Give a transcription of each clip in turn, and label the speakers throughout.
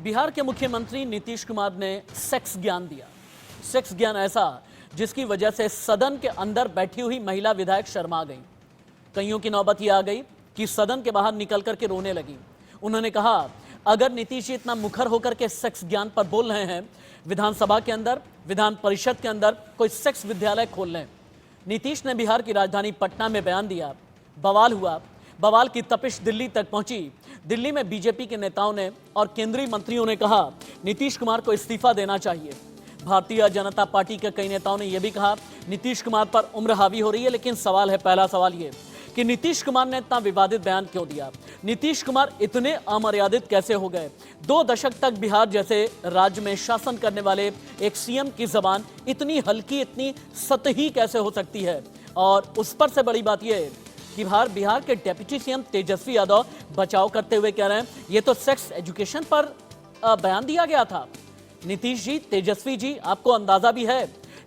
Speaker 1: बिहार के मुख्यमंत्री नीतीश कुमार ने सेक्स ज्ञान दिया। सेक्स ज्ञान ऐसा जिसकी वजह से सदन के अंदर बैठी हुई महिला विधायक शर्मा गई। कईयों की नौबत ये आ गई कि सदन के बाहर निकल करके रोने लगी। उन्होंने कहा, अगर नीतीश जी इतना मुखर होकर के सेक्स ज्ञान पर बोल रहे हैं, विधानसभा के अंदर, विधान परिषद के अंदर कोई सेक्स विद्यालय खोल लें। नीतीश ने बिहार की राजधानी पटना में बयान दिया, बवाल हुआ। बवाल की तपिश दिल्ली तक पहुंची। दिल्ली में बीजेपी के नेताओं ने और केंद्रीय मंत्रियों ने कहा नीतीश कुमार को इस्तीफा देना चाहिए। भारतीय जनता पार्टी के कई नेताओं ने यह भी कहा नीतीश कुमार पर उम्र हावी हो रही है। लेकिन सवाल है, पहला सवाल ये कि नीतीश कुमार ने इतना विवादित बयान क्यों दिया? नीतीश कुमार इतने अमर्यादित कैसे हो गए? 2 दशक तक बिहार जैसे राज्य में शासन करने वाले एक सीएम की जबान इतनी हल्की, इतनी सतही कैसे हो सकती है? और उस पर से बड़ी बात यह कि बिहार के डिप्टी सीएम तेजस्वी यादव बचाव करते हुए कह रहे हैं ये तो सेक्स एजुकेशन पर बयान दिया गया था। नीतीश जी, तेजस्वी जी, आपको अंदाजा भी है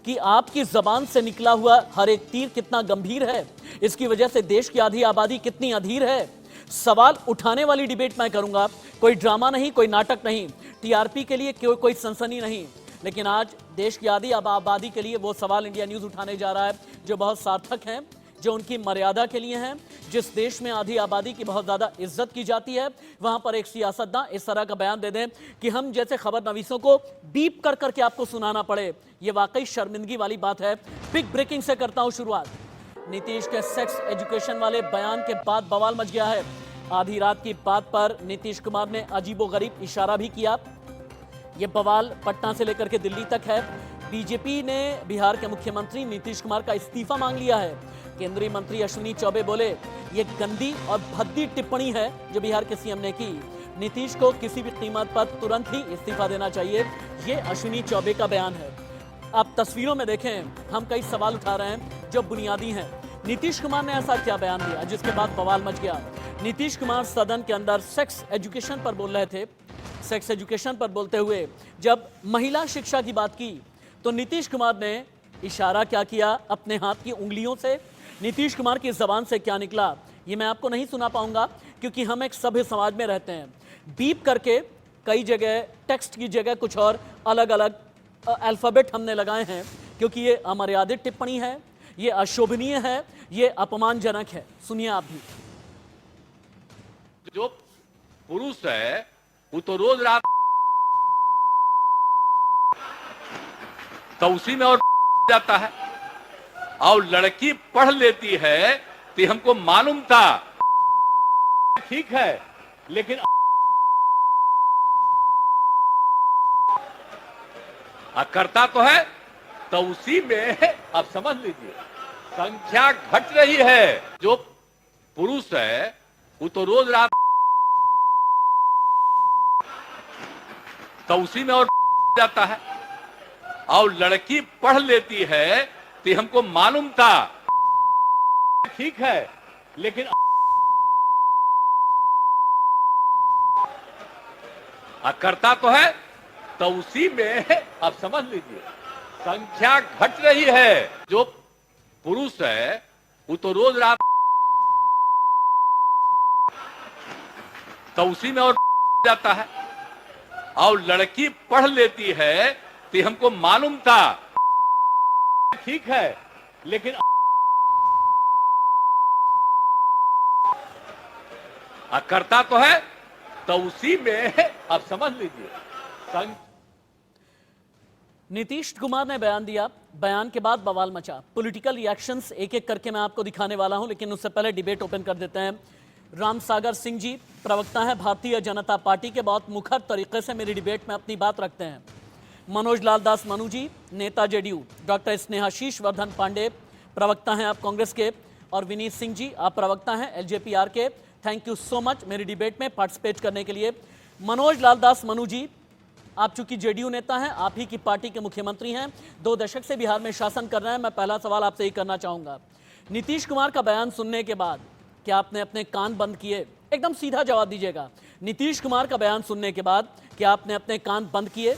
Speaker 1: कि आपकी जबान से निकला हुआ हर एक तीर कितना गंभीर है। इसकी वजह से देश की आधी आबादी कितनी अधीर है। सवाल उठाने वाली डिबेट मैं करूंगा, कोई ड्रामा नहीं, कोई नाटक नहीं, टीआरपी के लिए कोई सनसनी नहीं। लेकिन आज देश की आधी आबादी के लिए वो सवाल इंडिया न्यूज उठाने जा रहा है जो बहुत सार्थक हैं, जो उनकी मर्यादा के लिए हैं। जिस देश में आधी आबादी की बहुत ज़्यादा इज्जत की जाती है, वहां पर एक सियासतदान इस तरह का बयान दे दें कि हम जैसे खबर नवीसों को बीप कर करके आपको सुनाना पड़े, ये वाकई शर्मिंदगी वाली बात है। बिग ब्रेकिंग से करता हूं शुरुआत। नीतीश के सेक्स एजुकेशन वाले बयान के बाद बवाल मच गया है। आधी रात की बात पर नीतीश कुमार ने अजीबोगरीब इशारा भी किया। यह बवाल पटना से लेकर के दिल्ली तक है। बीजेपी ने बिहार के मुख्यमंत्री नीतीश कुमार का इस्तीफा मांग लिया है। केंद्रीय मंत्री अश्विनी चौबे बोले ये गंदी और भद्दी टिप्पणी है जो बिहार के सीएम ने की। नीतीश को किसी भी कीमत पर तुरंत ही इस्तीफा देना चाहिए, ये अश्विनी चौबे का बयान है। आप तस्वीरों में देखें, हम कई सवाल उठा रहे हैं जो बुनियादी हैं। नीतीश कुमार ने ऐसा क्या बयान दिया जिसके बाद बवाल मच गया? नीतीश कुमार सदन के अंदर सेक्स एजुकेशन पर बोल रहे थे। सेक्स एजुकेशन पर बोलते हुए जब महिला शिक्षा की बात की तो नीतीश कुमार ने इशारा क्या किया अपने हाथ की उंगलियों से? नीतीश कुमार की जबान से क्या निकला ये मैं आपको नहीं सुना पाऊंगा, क्योंकि हम एक सभ्य समाज में रहते हैं। बीप करके कई जगह टेक्स्ट की जगह कुछ और अलग अलग अल्फाबेट हमने लगाए हैं, क्योंकि ये अमर्यादित टिप्पणी है, ये अशोभनीय है, ये अपमानजनक है। सुनिए आप भी।
Speaker 2: जो पुरुष है वो तो रोज रात तो उसी में और जाता है, और लड़की पढ़ लेती है तो हमको मालूम था, ठीक है, लेकिन करता तो है तो उसी में आप समझ लीजिए संख्या घट रही है। जो पुरुष है वो तो रोज रात तो उसी में और जाता है, और लड़की पढ़ लेती है तो हमको मालूम था, ठीक है, लेकिन करता तो है तो उसी में आप समझ लीजिए संख्या घट रही है। जो पुरुष है वो तो रोज रात तो उसी में और जाता है, और लड़की पढ़ लेती है तो हमको मालूम था, ठीक है, लेकिन करता तो है तो उसी में आप समझ लीजिए।
Speaker 1: नीतीश कुमार ने बयान दिया, बयान के बाद बवाल मचा। पॉलिटिकल रिएक्शंस एक एक करके मैं आपको दिखाने वाला हूं, लेकिन उससे पहले डिबेट ओपन कर देते हैं। रामसागर सिंह जी प्रवक्ता हैं भारतीय जनता पार्टी के, बहुत मुखर तरीके से मेरी डिबेट में अपनी बात रखते हैं। मनोज लाल दास मनु जी नेता जेडीयू, डॉक्टर स्नेहाशीष वर्धन पांडे प्रवक्ता हैं आप कांग्रेस के, और विनीत सिंह जी आप प्रवक्ता हैं एलजेपीआर के। थैंक यू सो मच मेरी डिबेट में पार्टिसिपेट करने के लिए। मनोज लाल दास मनु जी, आप चूंकि जेडीयू नेता हैं, आप ही की पार्टी के मुख्यमंत्री हैं, 2 दशक से बिहार में शासन कर रहे हैं। मैं पहला सवाल आपसे ही करना चाहूंगा, नीतीश कुमार का बयान सुनने के बाद क्या आपने अपने कान बंद किए? एकदम सीधा जवाब दीजिएगा। नीतीश कुमार का बयान सुनने के बाद क्या आपने अपने कान बंद किए?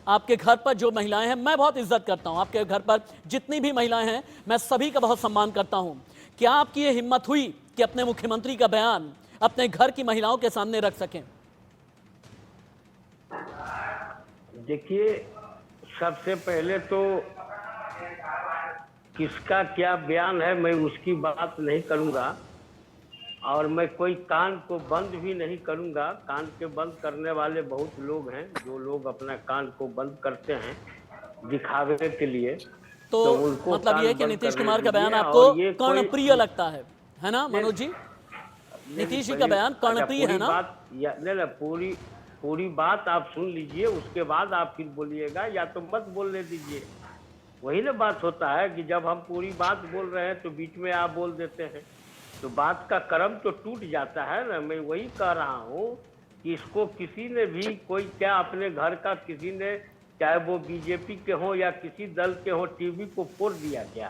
Speaker 1: आपके घर पर जो महिलाएं हैं, मैं बहुत इज्जत करता हूं, आपके घर पर जितनी भी महिलाएं हैं मैं सभी का बहुत सम्मान करता हूं, क्या आपकी ये हिम्मत हुई कि अपने मुख्यमंत्री का बयान अपने घर की महिलाओं के सामने रख सकें?
Speaker 3: देखिए, सबसे पहले तो किसका क्या बयान है मैं उसकी बात नहीं करूंगा, और मैं कोई कान को बंद भी नहीं करूंगा। कान के बंद करने वाले बहुत लोग हैं, जो लोग अपना कान को बंद करते हैं दिखावे के लिए,
Speaker 1: तो
Speaker 3: तो उनको
Speaker 1: मतलब ये है
Speaker 3: कान
Speaker 1: कि
Speaker 3: बंद
Speaker 1: नीतीश
Speaker 3: करने
Speaker 1: कुमार का बयान
Speaker 3: दीजिए।
Speaker 1: आपको
Speaker 3: और ये कोई
Speaker 1: कर्णप्रिय लगता है ना मनोज जी?
Speaker 3: नहीं,
Speaker 1: नीतीश जी का
Speaker 3: पहले-
Speaker 1: बयान
Speaker 3: अच्छा,
Speaker 1: कर्णप्रिय है
Speaker 3: पूरी
Speaker 1: ना?
Speaker 3: बात नहीं, पूरी बात आप सुन लीजिए, उसके बाद आप फिर बोलिएगा, या तो मत बोलने दीजिए। वही ना बात होता है कि जब हम पूरी बात बोल रहे हैं तो बीच में आप बोल देते हैं, तो बात का क्रम तो टूट जाता है ना। मैं वही कह रहा हूँ कि इसको किसी ने भी, कोई क्या अपने घर का किसी ने, चाहे वो बीजेपी के हो या किसी दल के हो, टीवी को फोड़ दिया क्या?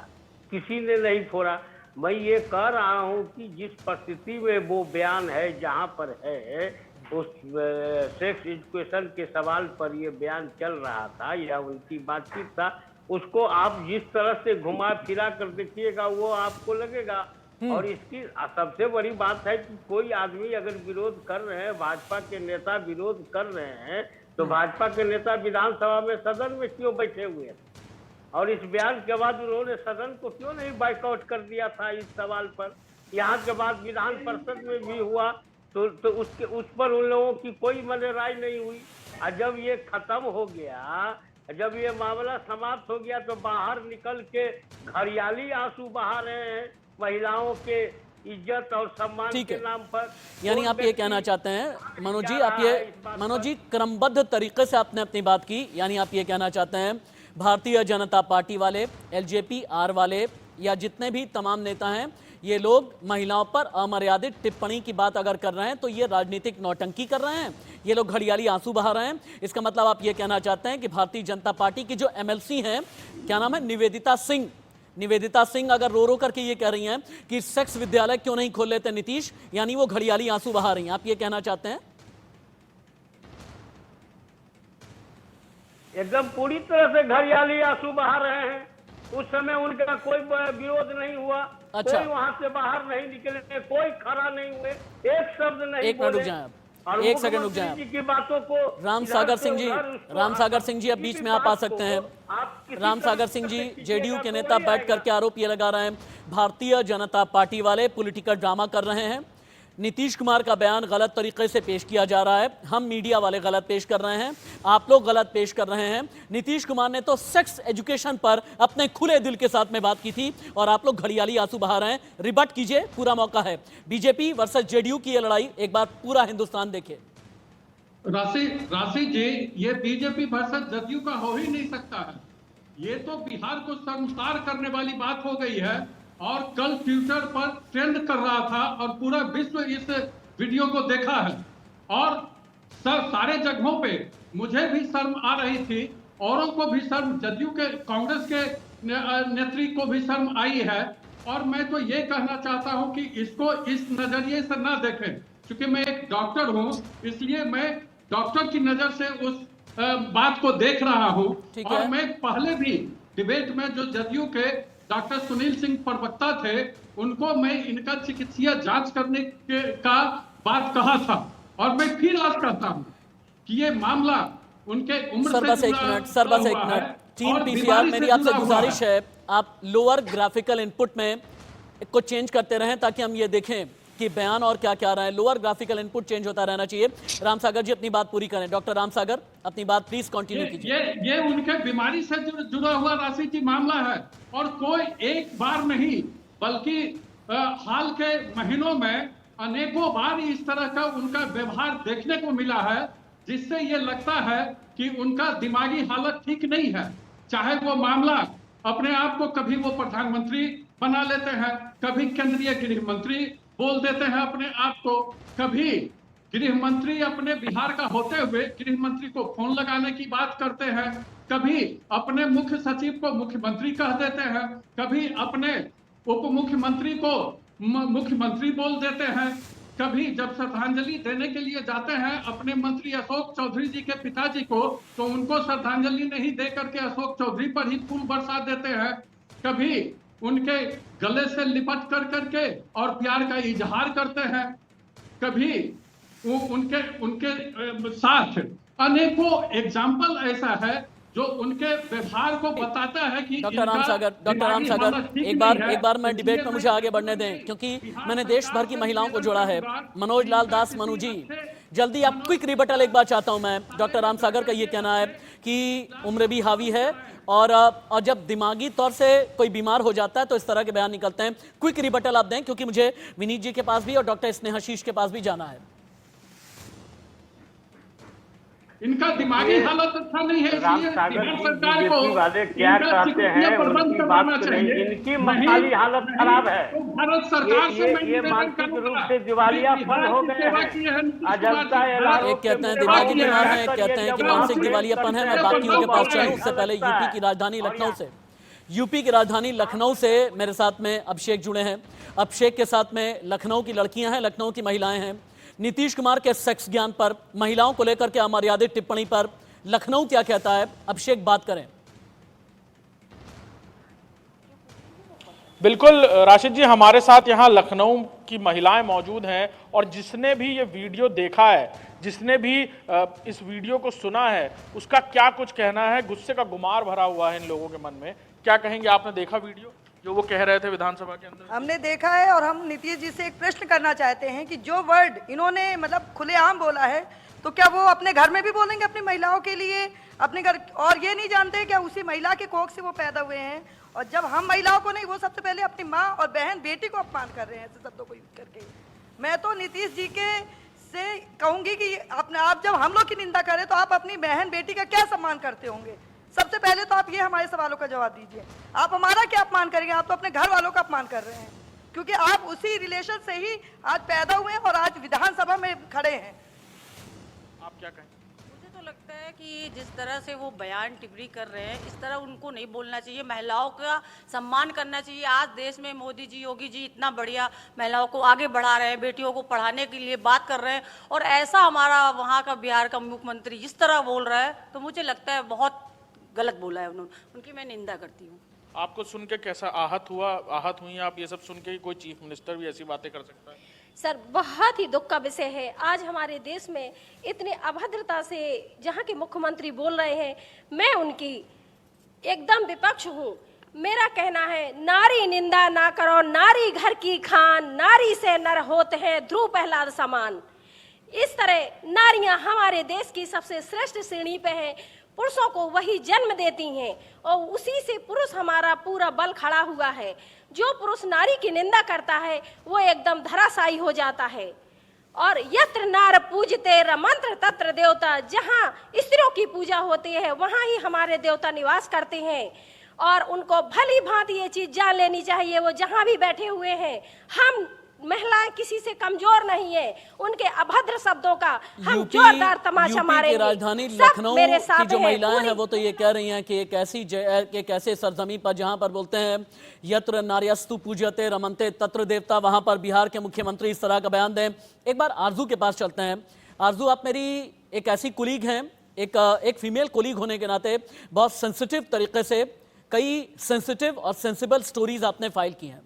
Speaker 3: किसी ने नहीं फोड़ा। मैं ये कह रहा हूँ कि जिस परिस्थिति में वो बयान है, जहाँ पर है, उस सेक्स एजुकेशन के सवाल पर ये बयान चल रहा था या उनकी बातचीत था, उसको आप जिस तरह से घुमा फिरा कर देखिएगा वो आपको लगेगा। और इसकी सबसे बड़ी बात है कि कोई आदमी अगर विरोध कर रहे हैं, भाजपा के नेता विरोध कर रहे हैं, तो भाजपा के नेता विधानसभा में, सदन में क्यों बैठे हुए हैं? और इस बयान के बाद उन्होंने सदन को क्यों नहीं बाइकआउट कर दिया था इस सवाल पर? यहाँ के बाद विधान परिषद में भी हुआ, तो उस पर उन लोगों की कोई मने राय नहीं हुई। और जब ये खत्म हो गया, जब ये मामला समाप्त हो गया, तो बाहर निकल के घड़ियाली आंसू बहा रहे हैं महिलाओं के इज्जत और सम्मान
Speaker 1: ठीक
Speaker 3: के
Speaker 1: है।
Speaker 3: नाम पर।
Speaker 1: यानी आप ये कहना चाहते हैं मनोज जी, आप ये मनोज जी क्रमबद्ध तरीके से आपने अपनी बात की, यानी आप ये कहना चाहते हैं भारतीय जनता पार्टी वाले, एलजेपी आर वाले या जितने भी तमाम नेता हैं, ये लोग महिलाओं पर अमर्यादित टिप्पणी की बात अगर कर रहे हैं तो ये राजनीतिक नौटंकी कर रहे हैं, ये लोग घड़ियाली आंसू बहा रहे हैं। इसका मतलब आप ये कहना चाहते हैं कि भारतीय जनता पार्टी की जो एमएलसी हैं, क्या नाम है, निवेदिता सिंह अगर रो रो करके ये कह रही हैं कि सेक्स विद्यालय क्यों नहीं खोल लेते नीतीश, यानी वो घड़ियाली आंसू बहा रही हैं, आप ये कहना चाहते हैं?
Speaker 3: एकदम पूरी तरह से घड़ियाली आंसू बहा रहे हैं। उस समय उनका कोई विरोध नहीं हुआ।
Speaker 1: अच्छा।
Speaker 3: कोई वहां से बाहर नहीं निकले, कोई खड़ा नहीं हुए, एक शब्द नहीं
Speaker 1: एक मिनट रुक
Speaker 3: बोले।
Speaker 1: जाएं आप,
Speaker 3: और
Speaker 1: एक सेकंड रुक
Speaker 3: मुख्यमंत्री
Speaker 1: जाएं
Speaker 3: जी
Speaker 1: आप।
Speaker 3: की बातों को
Speaker 1: राम
Speaker 3: इधर
Speaker 1: सागर
Speaker 3: से
Speaker 1: सिंह जी,
Speaker 3: उधर उसको
Speaker 1: राम सागर सिंह जी अब
Speaker 3: किसी
Speaker 1: बीच
Speaker 3: भी
Speaker 1: में आप आ
Speaker 3: बात
Speaker 1: सकते
Speaker 3: को
Speaker 1: हैं।
Speaker 3: आप किसी
Speaker 1: राम सागर
Speaker 3: तरीके
Speaker 1: सिंह जी
Speaker 3: से कीजिएगा
Speaker 1: जेडीयू के
Speaker 3: तो
Speaker 1: नेता
Speaker 3: वही
Speaker 1: बैठ
Speaker 3: आएगा।
Speaker 1: करके आरोप ये लगा रहे हैं भारतीय जनता पार्टी वाले पॉलिटिकल ड्रामा कर रहे हैं, नीतीश कुमार का बयान गलत तरीके से पेश किया जा रहा है, हम मीडिया वाले गलत पेश कर रहे हैं, आप लोग गलत पेश कर रहे हैं। नीतीश कुमार ने तो सेक्स एजुकेशन पर अपने खुले दिल के साथ में बात की थी और आप लोग घड़ियाली आंसू बहा रहे हैं। रिबट कीजिए, पूरा मौका है। बीजेपी वर्सेस जेडीयू की ये लड़ाई एक बार पूरा हिंदुस्तान देखे।
Speaker 4: राशि जी, ये बीजेपी वर्सेस जदयू का हो ही नहीं सकता है। ये तो बिहार को शर्मसार करने वाली बात हो गई है। और कल ट्विटर पर ट्रेंड कर रहा था और पूरा विश्व इस वीडियो को देखा है। और सारे जगहों पे मुझे भी शर्म आ रही थी, औरों को भी शर्म, जदयू के, कांग्रेस के नेत्री को भी शर्म आई है। और मैं तो ये कहना चाहता हूं कि इसको इस नजरिए से ना देखें, क्योंकि मैं एक डॉक्टर हूं, इसलिए मैं डॉक्टर की नजर से उस बात को देख रहा हूं। और मैं पहले भी डिबेट में जो जदयू के डॉक्टर सुनील सिंह प्रवक्ता थे, उनको मैं इनका चिकित्सीय जांच करने का बात कहा था। और मैं फिर आज कहता हूं कि ये मामला उनके उम्र
Speaker 1: सर बस एक मिनट, टीम पीसीआर, मेरी आपसे गुजारिश है आप लोअर ग्राफिकल इनपुट में को चेंज करते रहें ताकि हम ये देखें कि बयान और क्या क्या रहा है। लोअर ग्राफिकल इनपुट चेंज होता रहना चाहिए। राम सागर जी अपनी बात पूरी करें। डॉक्टर राम सागर अपनी बात प्लीज कंटिन्यू कीजिए।
Speaker 4: ये उनके बीमारी से जुड़ा हुआ राशि जी मामला है। और कोई एक बार नहीं बल्कि हाल के महीनों में अनेकों बार इस तरह का उनका व्यवहार देखने को मिला है, जिससे ये लगता है कि उनका दिमागी हालत ठीक नहीं है। चाहे वो मामला अपने आप को कभी वो प्रधानमंत्री बना लेते हैं, कभी केंद्रीय गृह मंत्री बोल देते हैं अपने आप को, कभी गृह मंत्री अपने बिहार का होते हुए गृह मंत्री को फोन लगाने की बात करते हैं, कभी अपने मुख्य सचिव को मुख्यमंत्री कह देते हैं, कभी अपने उप मुख्यमंत्री को मुख्यमंत्री बोल देते हैं, कभी जब श्रद्धांजलि देने के लिए जाते हैं अपने मंत्री अशोक चौधरी जी के पिताजी को, तो उनको श्रद्धांजलि नहीं दे करके अशोक चौधरी पर ही फूल बरसा देते हैं, कभी उनके गले से लिपट कर करके और प्यार का इजहार करते हैं, कभी उनके साथ अनेकों एग्जाम्पल ऐसा है जो उनके व्यवहार को बताता है कि
Speaker 1: डॉक्टर राम सागर एक बार मैं डिबेट में मुझे आगे बढ़ने दें, क्योंकि मैंने देश भर की महिलाओं को जोड़ा है। मनोज लाल दास मनु जी, जल्दी आप क्विक रिबटल एक बार चाहता हूं मैं। डॉक्टर राम सागर का ये कहना है कि उम्र भी हावी है और जब दिमागी तौर से कोई बीमार हो जाता है तो इस तरह के बयान निकलते हैं। क्विक रिबटल आप दें, क्योंकि मुझे विनीत जी के पास भी और डॉक्टर स्नेहाशीष के पास भी जाना है।
Speaker 4: इनका दिमागी हालत अच्छा नहीं है,
Speaker 3: राम
Speaker 4: इसलिए
Speaker 3: सागर
Speaker 4: बिहार
Speaker 3: जी,
Speaker 4: सरकार को
Speaker 3: बीजेपी वाले क्या
Speaker 4: इनका
Speaker 3: कहते हैं
Speaker 4: चिकित्सीय प्रबंध
Speaker 3: उनकी बात
Speaker 4: करवाना
Speaker 3: तो नहीं,
Speaker 4: चाहिए।
Speaker 3: इनकी माली हालत खराब है।
Speaker 4: तो भारत सरकार से मैं
Speaker 3: ये
Speaker 4: निवेदन
Speaker 3: मानसिक
Speaker 4: करूंगा
Speaker 3: रूप से दिवालियापन हो गए हैं। अजंता एलआरओ
Speaker 1: एक कहते हैं दिमागी बीमार हैं, एक कहते हैं कि मानसिक दिवालियापन है। मैं बाकियों के पास चलूं उससे पहले यूपी की राजधानी लखनऊ से मेरे साथ में अभिषेक जुड़े हैं। अभिषेक के साथ में लखनऊ की लड़कियां हैं, लखनऊ की महिलाएं हैं। नीतीश कुमार के सेक्स ज्ञान पर, महिलाओं को लेकर के अमर्यादित टिप्पणी पर लखनऊ क्या कहता है? अभिषेक बात करें।
Speaker 5: बिल्कुल राशिद जी, हमारे साथ यहाँ लखनऊ की महिलाएं मौजूद हैं और जिसने भी ये वीडियो देखा है, जिसने भी इस वीडियो को सुना है, उसका क्या कुछ कहना है? गुस्से का गुमार भरा हुआ है इन लोगों के मन में। क्या कहेंगे? आपने देखा वीडियो जो वो कह रहे थे विधानसभा के अंदर?
Speaker 6: हमने देखा है और हम नीतीश जी से एक प्रश्न करना चाहते हैं कि जो वर्ड इन्होंने मतलब खुलेआम बोला है, तो क्या वो अपने घर में भी बोलेंगे अपनी महिलाओं के लिए अपने घर? और ये नहीं जानते क्या उसी महिला के कोख से वो पैदा हुए हैं? और जब हम महिलाओं को नहीं, वो सबसे पहले अपनी माँ और बहन बेटी को अपमान कर रहे हैं ऐसे शब्दों को यूज करके। मैं तो नीतीश जी के से कहूंगी कि आप जब हम लोग की निंदा करें तो आप अपनी बहन बेटी का क्या सम्मान करते होंगे? सबसे पहले तो आप ये हमारे सवालों का जवाब दीजिए। आप हमारा क्या अपमान करेंगे? आप तो अपने घर वालों का अपमान कर रहे हैं, क्योंकि आप उसी रिलेशन से ही आज पैदा हुए हैं और आज विधानसभा में खड़े हैं।
Speaker 5: आप क्या कहें?
Speaker 7: मुझे तो लगता है कि जिस तरह से वो बयान टिप्पणी कर रहे हैं, इस तरह उनको नहीं बोलना चाहिए। महिलाओं का सम्मान करना चाहिए। आज देश में मोदी जी, योगी जी इतना बढ़िया महिलाओं को आगे बढ़ा रहे हैं, बेटियों को पढ़ाने के लिए बात कर रहे हैं, और ऐसा हमारा वहाँ का बिहार का मुख्यमंत्री जिस तरह बोल रहा है, तो मुझे लगता है बहुत गलत बोला है उन्होंने। उनकी मैं निंदा करती हूँ।
Speaker 5: आपको सुन के कैसा आहत हुई आप ये सब सुन के? कोई चीफ मिनिस्टर भी ऐसी बातें कर सकता है?
Speaker 8: सर, बहुत ही दुख का विषय है। आज हमारे देश में इतने अभद्रता से जहाँ के मुख्यमंत्री बोल रहे हैं, मैं उनकी एकदम विपक्ष हूँ। मेरा कहना है, नारी निंदा ना करो, नारी घर की खान, नारी से नर होते हैं ध्रुव प्रहलाद समान। इस तरह नारियां हमारे देश की सबसे श्रेष्ठ श्रेणी पे हैं। पुरुषों को वही जन्म देती हैं और उसी से पुरुष हमारा पूरा बल खड़ा हुआ है। जो पुरुष नारी की निंदा करता है वो एकदम धराशायी हो जाता है। और यत्र नार पूजते रमंत्र तत्र देवता, जहाँ स्त्रियों की पूजा होती है वहाँ ही हमारे देवता निवास करते हैं। और उनको भली भांति ये चीज जान लेनी चाहिए, वो जहाँ भी बैठे हुए हैं, हम महिलाएं किसी से कमजोर नहीं है। उनके अभद्र शब्दों का हम जोरदार तमाचा मारेंगे।
Speaker 1: राजधानी लखनऊ की जो महिलाएं हैं वो तो ये कह रही हैं कि एक ऐसे सरजमी पर जहां पर बोलते हैं यत्र नार्यस्तु पूज्यते रमन्ते तत्र देवता, वहां पर बिहार के मुख्यमंत्री इस तरह का बयान दें। एक बार आरजू के पास चलते हैं। आरजू, आप मेरी एक ऐसी कुलीग हैं, एक फीमेल कुलीग होने के नाते बहुत सेंसिटिव तरीके से कई सेंसिटिव और सेंसिबल स्टोरीज आपने फाइल की हैं।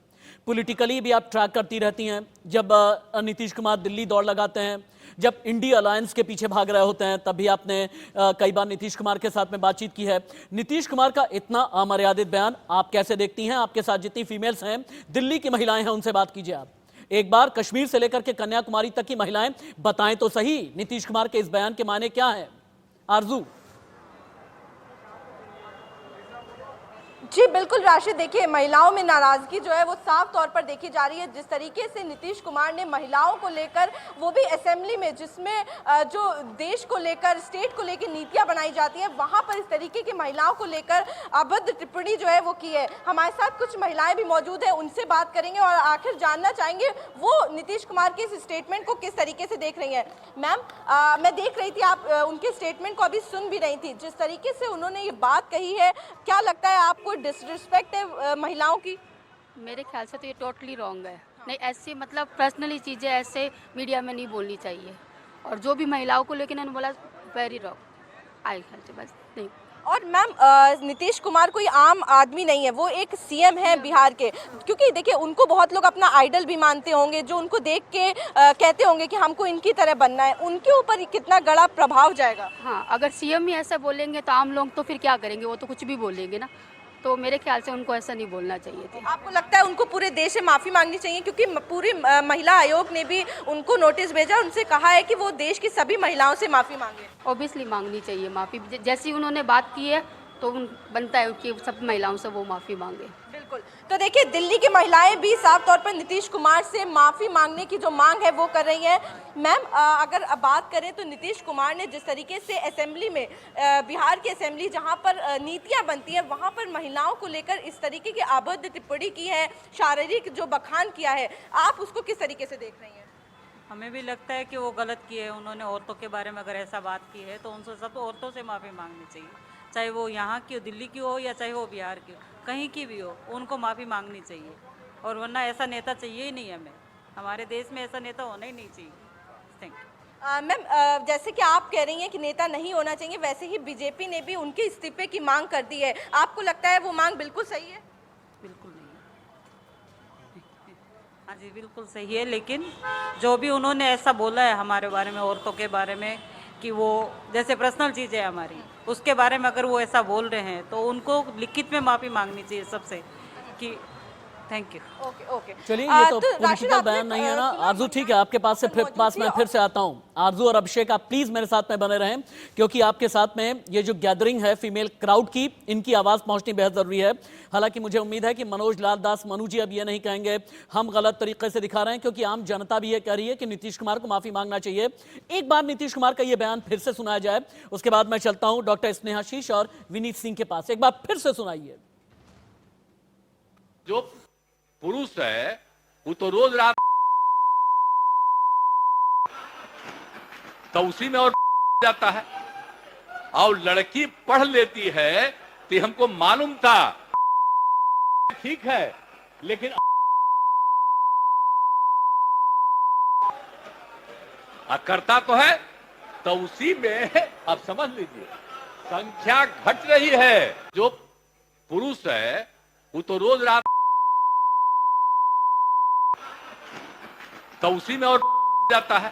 Speaker 1: पॉलिटिकली भी आप ट्रैक करती रहती हैं। जब नीतीश कुमार दिल्ली दौड़ लगाते हैं, जब इंडिया अलायंस के पीछे भाग रहे होते हैं, तब भी आपने कई बार नीतीश कुमार के साथ में बातचीत की है। नीतीश कुमार का इतना अमर्यादित बयान आप कैसे देखती हैं? आपके साथ जितनी फीमेल्स हैं, दिल्ली की महिलाएं हैं, उनसे बात कीजिए आप। एक बार कश्मीर से लेकर के कन्याकुमारी तक की महिलाएं बताएं तो सही नीतीश कुमार के इस बयान के माने क्या है। आरजू।
Speaker 9: जी बिल्कुल राशिद, देखिए महिलाओं में नाराजगी जो है वो साफ तौर पर देखी जा रही है। जिस तरीके से नीतीश कुमार ने महिलाओं को लेकर, वो भी असेंबली में जिसमें जो देश को लेकर, स्टेट को लेकर नीतियां बनाई जाती हैं, वहां पर इस तरीके की महिलाओं को लेकर अभद्र टिप्पणी जो है वो की है। हमारे साथ कुछ महिलाएं भी मौजूद है, उनसे बात करेंगे और आखिर जानना चाहेंगे वो नीतीश कुमार के इस स्टेटमेंट को किस तरीके से देख रही है। मैम, मैं देख रही थी आप उनके स्टेटमेंट को अभी सुन भी रही थी। जिस तरीके से उन्होंने ये बात कही है, क्या लगता है आपको डिसरिस्पेक्ट है महिलाओं की?
Speaker 10: मेरे ख्याल से तो ये टोटली रॉन्ग है। नहीं, ऐसे मतलब पर्सनली चीज़ें ऐसे मीडिया में नहीं बोलनी चाहिए। और जो भी महिलाओं को लेकर इन्होंने बोला, वेरी रॉन्ग आए ख्याल से, बस नहीं।
Speaker 9: और मैम नीतीश कुमार कोई आम आदमी नहीं है, वो एक सीएम है बिहार के। क्योंकि देखिए उनको बहुत लोग अपना आइडल भी मानते होंगे, जो उनको देख के कहते होंगे कि हमको इनकी तरह बनना है। उनके ऊपर कितना बड़ा प्रभाव जाएगा?
Speaker 10: हाँ, अगर सीएम ही ऐसा बोलेंगे तो आम लोग तो फिर क्या करेंगे, वो तो कुछ भी बोलेंगे ना। तो मेरे ख्याल से उनको ऐसा नहीं बोलना चाहिए था।
Speaker 9: आपको लगता है उनको पूरे देश से माफ़ी मांगनी चाहिए? क्योंकि पूरी महिला आयोग ने भी उनको नोटिस भेजा, उनसे कहा है कि वो देश की सभी महिलाओं से माफ़ी मांगे।
Speaker 10: ऑब्वियसली मांगनी चाहिए माफ़ी, जैसी उन्होंने बात की है तो बनता है कि सब महिलाओं से वो माफ़ी मांगे।
Speaker 9: बिल्कुल। तो देखिए दिल्ली की महिलाएं भी साफ तौर पर नीतीश कुमार से माफ़ी मांगने की जो मांग है वो कर रही हैं। मैम अगर बात करें तो नीतीश कुमार ने जिस तरीके से असेंबली में, बिहार की असेंबली जहां पर नीतियां बनती हैं, वहां पर महिलाओं को लेकर इस तरीके की अभद्र टिप्पणी की है, शारीरिक जो बखान किया है, आप उसको किस तरीके से देख रही हैं?
Speaker 7: हमें भी लगता है कि वो गलत किए है। उन्होंने औरतों के बारे में अगर ऐसा बात की है तो उनसे सब औरतों से माफ़ी मांगनी चाहिए, चाहे वो यहाँ की हो, दिल्ली की हो, या चाहे वो बिहार की हो, कहीं की भी हो, उनको माफ़ी मांगनी चाहिए। और वरना ऐसा नेता चाहिए ही नहीं हमें, हमारे देश में ऐसा नेता होना ही नहीं चाहिए। Thank you.
Speaker 9: मैम जैसे कि आप कह रही हैं कि नेता नहीं होना चाहिए, वैसे ही बीजेपी ने भी उनके इस्तीफे की मांग कर दी है। आपको लगता है वो मांग बिल्कुल सही है?
Speaker 7: बिल्कुल नहीं। हाँ जी, बिल्कुल सही है, लेकिन जो भी उन्होंने ऐसा बोला है हमारे बारे में, औरतों के बारे में, कि वो जैसे पर्सनल चीज़ है हमारी, उसके बारे में अगर वो ऐसा बोल रहे हैं तो उनको लिखित में माफ़ी मांगनी चाहिए सबसे कि थैंक यू।
Speaker 9: ओके।
Speaker 1: चलिए, ये तो पॉलिटिकल बयान नहीं है ना। आरजू ठीक है, आपके पास से मैं फिर से आता हूं। आरजू और अभिषेक, आप प्लीज मेरे साथ में बने रहें, क्योंकि आपके साथ में ये जो गैदरिंग है फीमेल क्राउड की, इनकी आवाज पहुंचनी बेहद जरूरी है। हालांकि मुझे उम्मीद है कि मनोज लाल दास मनु जी अब ये नहीं कहेंगे हम गलत तरीके से दिखा रहे हैं, क्योंकि आम जनता भी ये कह रही है कि नीतीश कुमार को माफी मांगना चाहिए। एक बार नीतीश कुमार का ये बयान फिर से सुनाया जाए, उसके बाद मैं चलता हूं डॉक्टर स्नेहाशीष और विनीत सिंह के पास। एक बार फिर से सुनाइए।
Speaker 2: जो पुरुष है वो तो रोज रात तो उसी में और जाता है, और लड़की पढ़ लेती है तो हमको मालूम था, ठीक है, लेकिन करता तो है तो उसी में आप समझ लीजिए संख्या घट रही है। जो पुरुष है वो तो रोज रात तो उसी में और जाता है।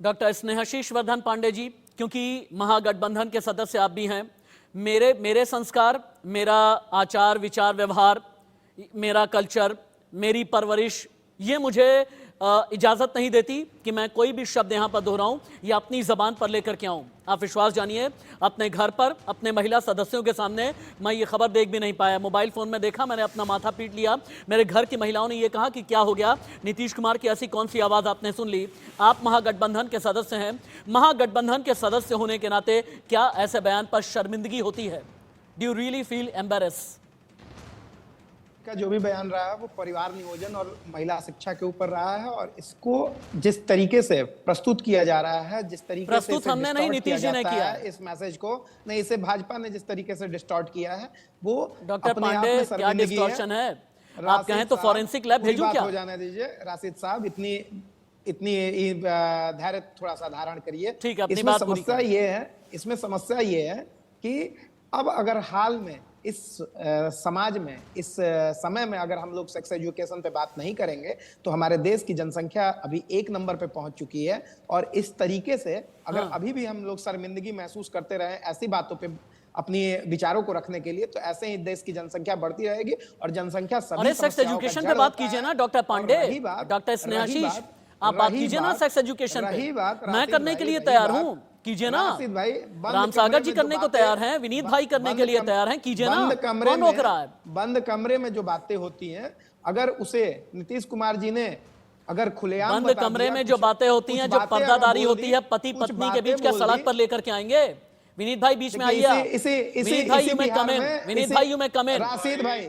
Speaker 1: डॉक्टर स्नेहाशीष वर्धन पांडे जी, क्योंकि महागठबंधन के सदस्य आप भी हैं, मेरे संस्कार, मेरा आचार विचार व्यवहार, मेरा कल्चर, मेरी परवरिश, ये मुझे इजाजत नहीं देती कि मैं कोई भी शब्द यहां पर दोहराऊं या अपनी जबान पर लेकर के आऊं। आप विश्वास जानिए, अपने घर पर अपने महिला सदस्यों के सामने मैं ये खबर देख भी नहीं पाया। मोबाइल फोन में देखा, मैंने अपना माथा पीट लिया। मेरे घर की महिलाओं ने ये कहा कि क्या हो गया, नीतीश कुमार की ऐसी कौन सी आवाज आपने सुन ली? आप महागठबंधन के सदस्य हैं, महागठबंधन के सदस्य होने के नाते क्या ऐसे बयान पर शर्मिंदगी होती है? Do you really feel embarrass?
Speaker 11: का जो भी बयान रहा है वो परिवार नियोजन और महिला शिक्षा के ऊपर रहा है, और इसको जिस तरीके से प्रस्तुत किया जा रहा है, जिस तरीके से
Speaker 1: हमने नहीं, नीतीश जी ने किया
Speaker 11: इस मैसेज को, नहीं, इसे भाजपा ने जिस तरीके से डिस्टॉर्ट किया है वो
Speaker 1: डॉक्टर पांडे, क्या डिस्टॉर्शन है? आप कहें तो फॉरेंसिक लैब भेजूं क्या?
Speaker 11: हो जाने दीजिए राशिद साहब, इतनी धैर्य थोड़ा सा धारण करिए।
Speaker 1: ठीक है, अपनी
Speaker 11: इसमें
Speaker 1: बात
Speaker 11: समस्या ये है कि अब अगर हाल में इस समाज में, इस समय में अगर हम लोग सेक्स एजुकेशन पे बात नहीं करेंगे तो हमारे देश की जनसंख्या अभी 1 नंबर पे पहुंच चुकी है, और इस तरीके से अगर अभी भी हम लोग शर्मिंदगी महसूस करते रहे ऐसी बातों पे अपनी विचारों को रखने के लिए, तो ऐसे ही देश की जनसंख्या बढ़ती रहेगी और जनसंख्या सभी
Speaker 1: सेक्स एजुकेशन पे बात कीजिए ना डॉक्टर पांडे, डॉक्टर स्नेहाशीष, आप बात कीजिए ना सेक्स एजुकेशन पे। मैं करने के लिए तैयार हूँ, कीजिए ना।
Speaker 11: भाई,
Speaker 1: राम सागर जी करने को तैयार हैं, विनीत भाई करने के लिए तैयार हैं, कीजिए ना। कौन रोक रहा है?
Speaker 11: बंद कमरे में जो बातें होती हैं, अगर उसे नीतीश कुमार जी ने अगर खुलेआम
Speaker 1: बंद कमरे में जो बातें होती हैं, जो पर्दादारी होती है, पति पत्नी के बीच, क्या सड़क पर लेकर के आएंगे? विनीत भाई बीच में आइए। विनीत भाई यू में कमेंट, विनीत भाई यू में कमेंट।
Speaker 11: राशिद भाई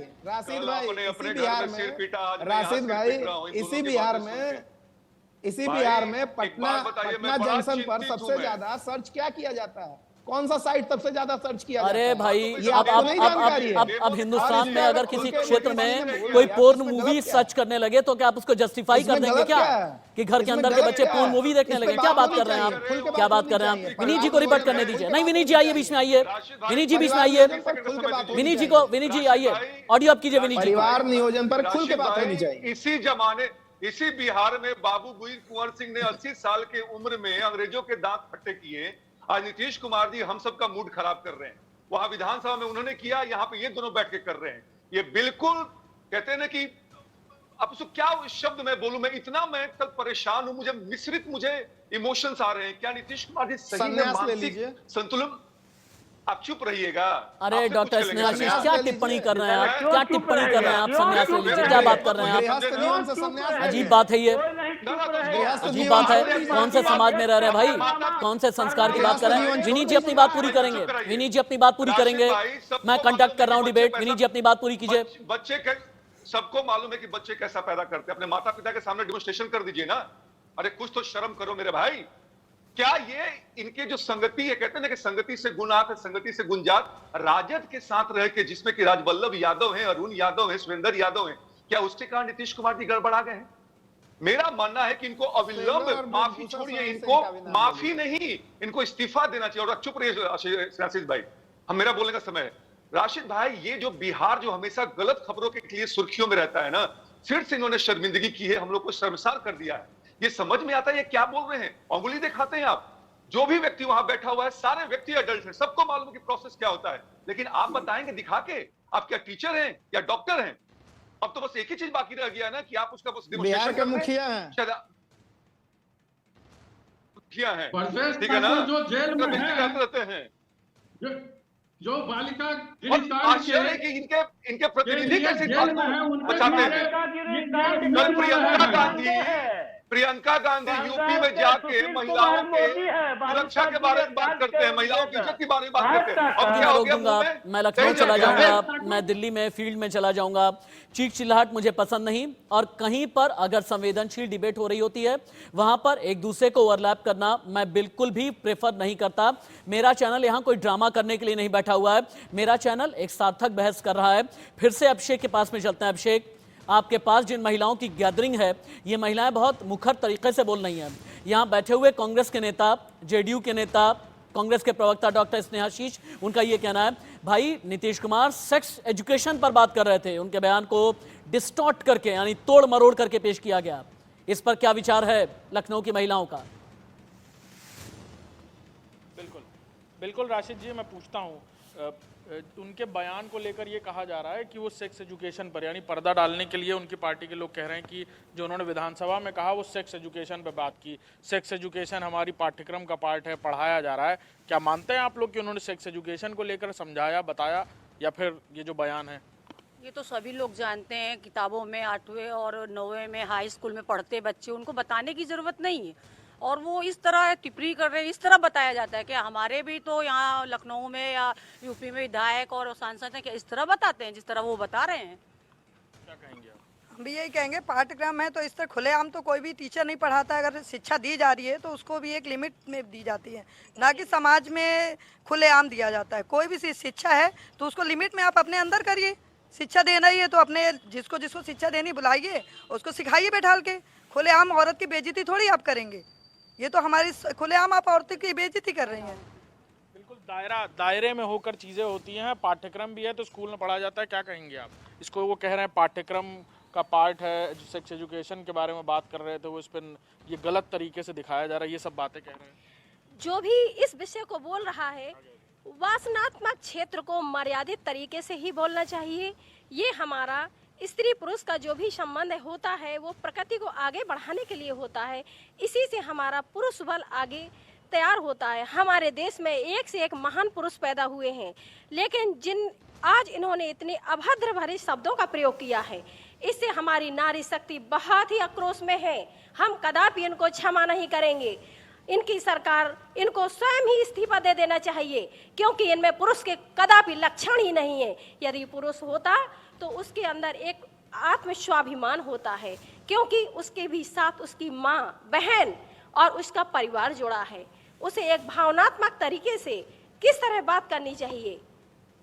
Speaker 11: इसी बिहार में पटना जंक्शन पर सबसे ज्यादा सर्च क्या किया जाता है? कौन सा साइट सबसे ज्यादा सर्च किया जाता
Speaker 1: अरे
Speaker 11: है?
Speaker 1: भाई,
Speaker 11: ये आपको नहीं जानकारी है?
Speaker 1: अब हिंदुस्तान में अगर किसी क्षेत्र में
Speaker 11: बोल
Speaker 1: कोई
Speaker 11: रहे हैं,
Speaker 1: पोर्न
Speaker 11: इसमें
Speaker 1: मूवी
Speaker 11: गलत क्या
Speaker 1: सर्च करने लगे तो क्या आप उसको जस्टिफाई कर
Speaker 11: इसमें
Speaker 1: देंगे
Speaker 11: गलत
Speaker 1: क्या
Speaker 11: क्या है?
Speaker 1: कि घर के
Speaker 11: इसमें
Speaker 1: अंदर के
Speaker 11: गलत
Speaker 1: बच्चे
Speaker 11: क्या
Speaker 1: पोर्न
Speaker 11: है?
Speaker 1: मूवी देखने
Speaker 11: इस पे
Speaker 1: लगे? क्या बात कर रहे हैं
Speaker 11: होनी चाहिए, खुल
Speaker 1: आप?
Speaker 11: के
Speaker 1: क्या
Speaker 11: बात
Speaker 1: बात कर रहे हैं
Speaker 11: होनी
Speaker 1: आप?
Speaker 11: चाहिए।
Speaker 1: विनीत जी को रिबट करने दीजिए। नहीं, विनीत जी आइए, बीच में आइए। विनीत जी बीच में आइए। विनीत जी को, विनीत जी आइए, ऑडियो आप कीजिए विनीत जी को।
Speaker 11: परिवार नियोजन पर खुल के बात होनी चाहिए।
Speaker 12: इसी बिहार में बाबू वीर कुंवर सिंह ने 80 साल के उम्र में अंग्रेजों के दांत खट्टे किए। आज नीतीश कुमार जी हम सबका मूड खराब कर रहे हैं। वहां विधानसभा में उन्होंने किया, यहाँ पे ये दोनों बैठ के कर रहे हैं। ये बिल्कुल कहते हैं ना कि अब उसको क्या शब्द मैं बोलूं, मैं कल परेशान हूं, मुझे मिश्रित इमोशंस आ रहे हैं। क्या नीतीश कुमार जी सही में मानसिक संतुलन? आप चुप रहिएगा।
Speaker 1: अरे
Speaker 12: आपसे
Speaker 1: डॉक्टर
Speaker 12: कुछ चलेगा।
Speaker 1: स्नेहाशीष, क्या टिप्पणी कर रहे हैं आप?
Speaker 12: क्यों
Speaker 1: क्या
Speaker 12: चुप
Speaker 1: टिप्पणी कर रहे हैं आप?
Speaker 12: रहेगा?
Speaker 1: संन्यास ले लीजिए। क्या बात कर रहे हैं आप? अजीब बात है ये, अजीब बात है। कौन से समाज में रह रहे हैं भाई? कौन से संस्कार की बात कर रहे हैं? विनीत जी अपनी बात पूरी करेंगे। विनीत जी अपनी बात पूरी करेंगे। मैं कंडक्ट कर रहा हूं डिबेट। विनीत जी अपनी बात पूरी कीजिए।
Speaker 12: बच्चे के सबको मालूम है कि बच्चे कैसा पैदा करते हैं। अपने माता पिता के सामने डेमोन्स्ट्रेशन कर दीजिए ना। अरे कुछ तो शर्म करो मेरे भाई। क्या ये इनके जो संगति है, कहते हैं ना कि संगति से गुण आत है, संगति से गुण जात। राजद के साथ रह के, जिसमें कि राजवल्लभ यादव हैं, अरुण यादव हैं, सुरेंद्र यादव हैं, क्या उसके कारण नीतीश कुमार जी गड़बड़ा गए हैं? मेरा मानना है कि इनको अविलंब माफी छोड़िए, इनको माफी नहीं, इनको इस्तीफा देना चाहिए। और चुप रहिए आशीष भाई, हम मेरा बोलने का समय है। राशिद भाई, ये जो बिहार जो हमेशा गलत खबरों के लिए सुर्खियों में रहता है ना, फिर से इन्होंने शर्मिंदगी की है, हम लोग को शर्मसार कर दिया है। ये समझ में आता है ये क्या बोल रहे हैं? अंगुली दिखाते हैं आप। जो भी व्यक्ति वहां बैठा हुआ है, सारे व्यक्ति अडल्ट हैं, सबको मालूम है कि प्रोसेस क्या होता है। लेकिन आप बताएंगे दिखा के आप क्या टीचर हैं या डॉक्टर हैं? अब तो बस एक ही चीज बाकी रह गया ना कि आप उसका बस
Speaker 11: बिहार के मुखिया हैं,
Speaker 12: मुखिया हैं,
Speaker 4: परवेश
Speaker 12: ठीक है ना?
Speaker 4: जो जेल में
Speaker 12: रहते हैं,
Speaker 4: जो बालिका
Speaker 12: आश्चर्य है कि इनके प्रतिनिधि कैसे बचाते हैं। कल प्रियंका गांधी यूपी में जाके महिलाओं के सुरक्षा के बारे में बात करते हैं, महिलाओं की इज्जत के बारे में बात करते हैं। अब क्या हो गया?
Speaker 1: मैं लखनऊ चला जाऊंगा, मैं दिल्ली में फील्ड में चला जाऊंगा। चीख चिल्लाहट मुझे पसंद नहीं, और कहीं पर अगर संवेदनशील डिबेट हो रही होती है वहां पर एक दूसरे को ओवरलैप करना मैं बिल्कुल भी प्रेफर नहीं करता। मेरा चैनल यहां कोई ड्रामा करने के लिए नहीं बैठा हुआ है। मेरा चैनल एक सार्थक बहस कर रहा है। फिर से अभिषेक के पास में चलते हैं। अभिषेक, आपके पास जिन महिलाओं की गैदरिंग है, ये महिलाएं बहुत मुखर तरीके से बोल रही हैं। यहाँ बैठे हुए कांग्रेस के नेता, जेडीयू के नेता, कांग्रेस के प्रवक्ता डॉक्टर स्नेहाशीष, उनका ये कहना है भाई नीतीश कुमार सेक्स एजुकेशन पर बात कर रहे थे, उनके बयान को डिस्टॉर्ट करके यानी तोड़ मरोड़ करके पेश किया गया। इस पर क्या विचार है लखनऊ की महिलाओं का?
Speaker 5: बिल्कुल बिल्कुल राशिद जी, मैं पूछता हूँ, उनके बयान को लेकर ये कहा जा रहा है कि वो सेक्स एजुकेशन पर यानी पर्दा डालने के लिए उनकी पार्टी के लोग कह रहे हैं कि जो उन्होंने विधानसभा में कहा वो सेक्स एजुकेशन पर बात की। सेक्स एजुकेशन हमारी पाठ्यक्रम का पार्ट है, पढ़ाया जा रहा है। क्या मानते हैं आप लोग कि उन्होंने सेक्स एजुकेशन को लेकर समझाया, बताया, या फिर ये जो बयान है?
Speaker 7: ये तो सभी लोग जानते हैं, किताबों में 8वें और 9वें में हाई स्कूल में पढ़ते बच्चे, उनको बताने की ज़रूरत नहीं है। और वो इस तरह टिप्पणी कर रहे हैं, इस तरह बताया जाता है कि हमारे भी तो यहाँ लखनऊ में या यूपी में विधायक और सांसद हैं, क्या इस तरह बताते हैं जिस तरह वो बता रहे हैं?
Speaker 5: क्या कहेंगे आप?
Speaker 6: हम भी यही कहेंगे, पाठ्यक्रम है तो इस तरह खुलेआम तो कोई भी टीचर नहीं पढ़ाता है। अगर शिक्षा दी जा रही है तो उसको भी एक लिमिट में दी जाती है, ना कि समाज में खुलेआम दिया जाता है। कोई भी शिक्षा है तो उसको लिमिट में आप अपने अंदर करिए। शिक्षा देना ही है तो अपने जिसको जिसको शिक्षा देनी बुलाइए, उसको सिखाइए बैठाल के। खुलेआम औरत की बेइज्जती थोड़ी आप करेंगे, ये तो हमारी खुलेआम आप औरतों की बेइज्जती कर रही हैं।
Speaker 5: बिल्कुल दायरे में होकर चीज़ें होती हैं। पाठ्यक्रम भी है तो स्कूल में पढ़ा जाता है। क्या कहेंगे आप? इसको वो कह रहे हैं पाठ्यक्रम का पार्ट है, सेक्स एजुकेशन के बारे में बात कर रहे थे, वो इस पर ये गलत तरीके से दिखाया जा रहा है, ये सब बातें कह रहे हैं।
Speaker 8: जो भी इस विषय को बोल रहा है, वासनात्मक क्षेत्र को मर्यादित तरीके से ही बोलना चाहिए। ये हमारा स्त्री पुरुष का जो भी संबंध होता है वो प्रकृति को आगे बढ़ाने के लिए होता है। इसी से हमारा पुरुष बल आगे तैयार होता है। हमारे देश में एक से एक महान पुरुष पैदा हुए हैं, लेकिन आज इन्होंने इतने अभद्र भरे शब्दों का प्रयोग किया है, इससे हमारी नारी शक्ति बहुत ही आक्रोश में है। हम कदापि इनको क्षमा नहीं करेंगे। इनकी सरकार इनको स्वयं ही इस्तीफा दे देना चाहिए, क्योंकि इनमें पुरुष के कदापि लक्षण ही नहीं है। यदि पुरुष होता तो उसके अंदर एक आत्मस्वाभिमान होता है, क्योंकि उसके भी साथ उसकी माँ, बहन और उसका परिवार जुड़ा है। उसे एक भावनात्मक तरीके से किस तरह बात करनी चाहिए,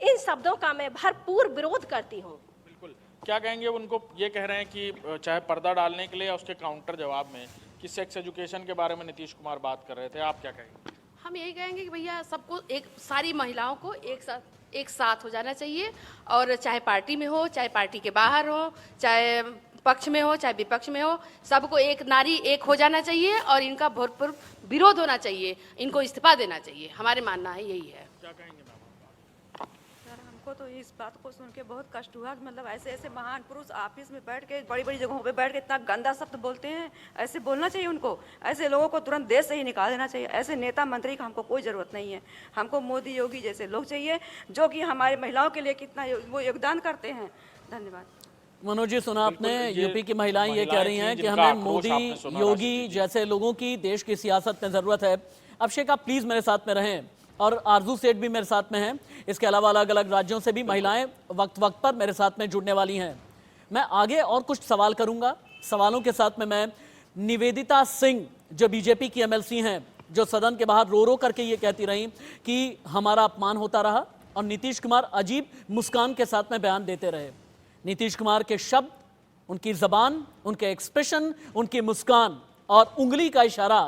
Speaker 8: इन शब्दों का मैं भरपूर विरोध करती हूँ।
Speaker 5: बिल्कुल, क्या कहेंगे? उनको ये कह रहे हैं कि चाहे पर्दा डालने के लिए या उसके काउंटर जवाब में कि सेक्स एजुकेशन के बारे में नीतीश कुमार बात कर रहे थे, आप क्या कहेंगे?
Speaker 10: हम यही कहेंगे कि भैया सबको सारी महिलाओं को एक साथ हो जाना चाहिए, और चाहे पार्टी में हो, चाहे पार्टी के बाहर हो, चाहे पक्ष में हो, चाहे विपक्ष में हो, सबको एक नारी एक हो जाना चाहिए और इनका भरपूर विरोध होना चाहिए, इनको इस्तीफा देना चाहिए। हमारे मानना है यही है।
Speaker 5: क्या कहेंगे मैम?
Speaker 13: सर, हमको तो इस बात को सुन के बहुत कष्ट हुआ कि मतलब ऐसे ऐसे महान पुरुष ऑफिस में बैठ के, बड़ी बड़ी जगहों पे बैठ के इतना गंदा शब्द बोलते हैं। ऐसे बोलना चाहिए उनको? ऐसे लोगों को तुरंत देश से ही निकाल देना चाहिए। ऐसे नेता मंत्री का हमको कोई ज़रूरत नहीं है। हमको मोदी योगी जैसे लोग चाहिए जो कि हमारी महिलाओं के लिए कितना वो योगदान करते हैं। धन्यवाद।
Speaker 1: मनोज जी, सुना आपने, यूपी की महिलाएं ये कह रही हैं कि हमें मोदी योगी जैसे लोगों की देश की सियासत में ज़रूरत है। अभिषेक, आप प्लीज़ मेरे साथ में रहें, और आरजू सेठ भी मेरे साथ में हैं। इसके अलावा अलग अलग राज्यों से भी महिलाएं वक्त वक्त पर मेरे साथ में जुड़ने वाली हैं। मैं आगे और कुछ सवाल करूंगा। सवालों के साथ में मैं निवेदिता सिंह, जो बीजेपी की एमएलसी हैं, जो सदन के बाहर रो रो करके ये कहती रही कि हमारा अपमान होता रहा, और नीतीश कुमार अजीब मुस्कान के साथ में बयान देते रहे। नीतीश कुमार के शब्द, उनकी जबान, उनके एक्सप्रेशन, उनकी मुस्कान और उंगली का इशारा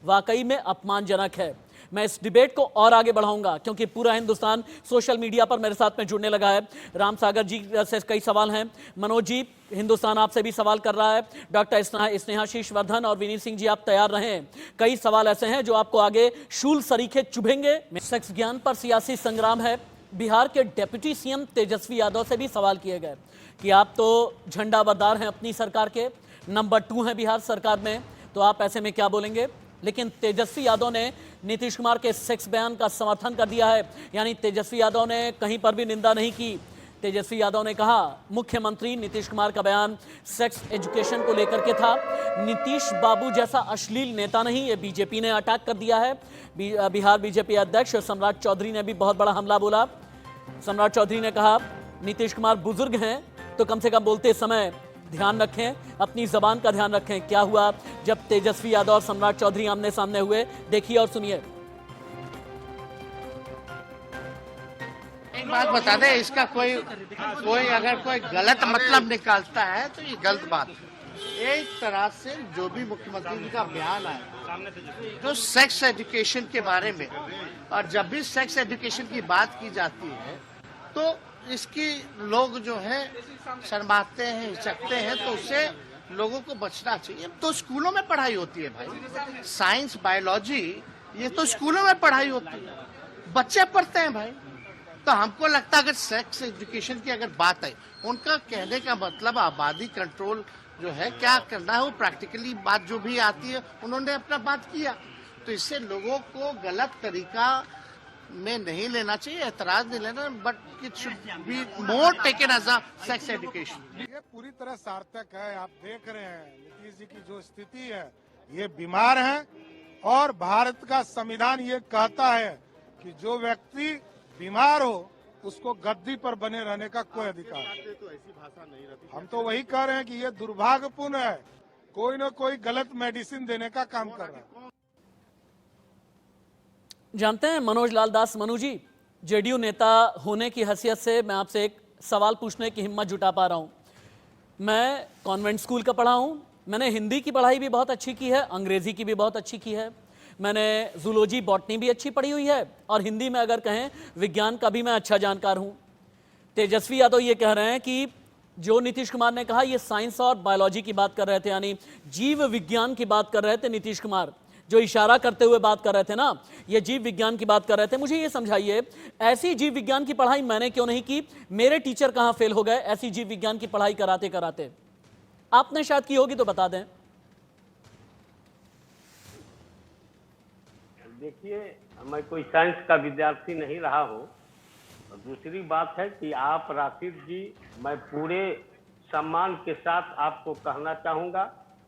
Speaker 1: वाकई में अपमानजनक है। मैं इस डिबेट को और आगे बढ़ाऊंगा क्योंकि पूरा हिंदुस्तान सोशल मीडिया पर मेरे साथ में जुड़ने लगा है। राम सागर जी से कई सवाल हैं। मनोज जी, हिंदुस्तान आपसे भी सवाल कर रहा है। डॉक्टर स्नेहाशीष वर्धन और विनीत सिंह जी, आप तैयार रहें। कई सवाल ऐसे हैं जो आपको आगे शूल सरीखे चुभेंगे। सेक्स ज्ञान पर सियासी संग्राम है। बिहार के डिप्टी सीएम तेजस्वी यादव से भी सवाल किए गए कि आप तो झंडा बरदार हैं अपनी सरकार के, नंबर 2 हैं बिहार सरकार में, तो आप ऐसे में क्या बोलेंगे? लेकिन तेजस्वी यादव ने नीतीश कुमार के सेक्स बयान का समर्थन कर दिया है। यानी तेजस्वी यादव ने कहीं पर भी निंदा नहीं की। तेजस्वी यादव ने कहा मुख्यमंत्री नीतीश कुमार का बयान सेक्स एजुकेशन को लेकर के था। नीतीश बाबू जैसा अश्लील नेता नहीं, ये बीजेपी ने अटैक कर दिया है। बिहार बीजेपी अध्यक्ष सम्राट चौधरी ने भी बहुत बड़ा हमला बोला। सम्राट चौधरी ने कहा नीतीश कुमार बुजुर्ग हैं तो कम से कम बोलते समय ध्यान रखें, अपनी जबान का ध्यान रखें। क्या हुआ जब तेजस्वी यादव और सम्राट चौधरी आमने सामने हुए, देखिए और सुनिए।
Speaker 14: एक बात बता दे, इसका कोई अगर कोई गलत मतलब निकालता है तो ये गलत बात है। एक तरह से जो भी मुख्यमंत्री जी का बयान है जो सेक्स एजुकेशन के बारे में, और जब भी सेक्स एजुकेशन की बात की जाती है तो इसकी लोग जो है शर्माते हैं, हिचकते हैं, तो उससे लोगों को बचना चाहिए। तो स्कूलों में पढ़ाई होती है भाई, साइंस बायोलॉजी ये तो स्कूलों में पढ़ाई होती है, बच्चे पढ़ते हैं भाई। तो हमको लगता है अगर सेक्स एजुकेशन की अगर बात है, उनका कहने का मतलब आबादी कंट्रोल जो है क्या करना है, वो प्रैक्टिकली बात जो भी आती है उन्होंने अपना बात किया। तो इससे लोगों को गलत तरीका में नहीं लेना चाहिए, एतराज नहीं लेना, but it should be more taken as a sex education.
Speaker 15: ये पूरी तरह सार्थक है। आप देख रहे हैं नीतीश जी की जो स्थिति है, ये बीमार हैं, और भारत का संविधान ये कहता है कि जो व्यक्ति बीमार हो उसको गद्दी पर बने रहने का कोई अधिकार नहीं। तो ऐसी भाषा नहीं रहती। हम तो वही कह रहे हैं कि ये दुर्भाग्यपूर्ण है, कोई न कोई गलत मेडिसिन देने का काम कर रहा है।
Speaker 1: जानते हैं मनोज लाल दास, मनु जी, जेडीयू नेता होने की हैसियत से मैं आपसे एक सवाल पूछने की हिम्मत जुटा पा रहा हूं। मैं कॉन्वेंट स्कूल का पढ़ा हूं, मैंने हिंदी की पढ़ाई भी बहुत अच्छी की है, अंग्रेजी की भी बहुत अच्छी की है, मैंने जूलॉजी बॉटनी भी अच्छी पढ़ी हुई है, और हिंदी में अगर कहें विज्ञान का भी मैं अच्छा जानकार हूं। तेजस्वी यादव ये कह रहे हैं कि जो नीतीश कुमार ने कहा ये साइंस और बायोलॉजी की बात कर रहे थे, यानी जीव विज्ञान की बात कर रहे थे नीतीश कुमार, जो इशारा करते हुए बात कर रहे थे ना, ये जीव विज्ञान की बात कर रहे थे। मुझे ये समझाइए, ऐसी जीव विज्ञान की पढ़ाई मैंने क्यों नहीं की? मेरे टीचर कहां फेल हो गए ऐसी जीव विज्ञान की पढ़ाई कराते कराते? आपने शायद की होगी तो बता दें।
Speaker 3: देखिए, मैं कोई साइंस का विद्यार्थी नहीं रहा हूँ। दूसरी बात है कि आप राशिद जी, मैं पूरे सम्मान के साथ आपको कहना चाहूँगा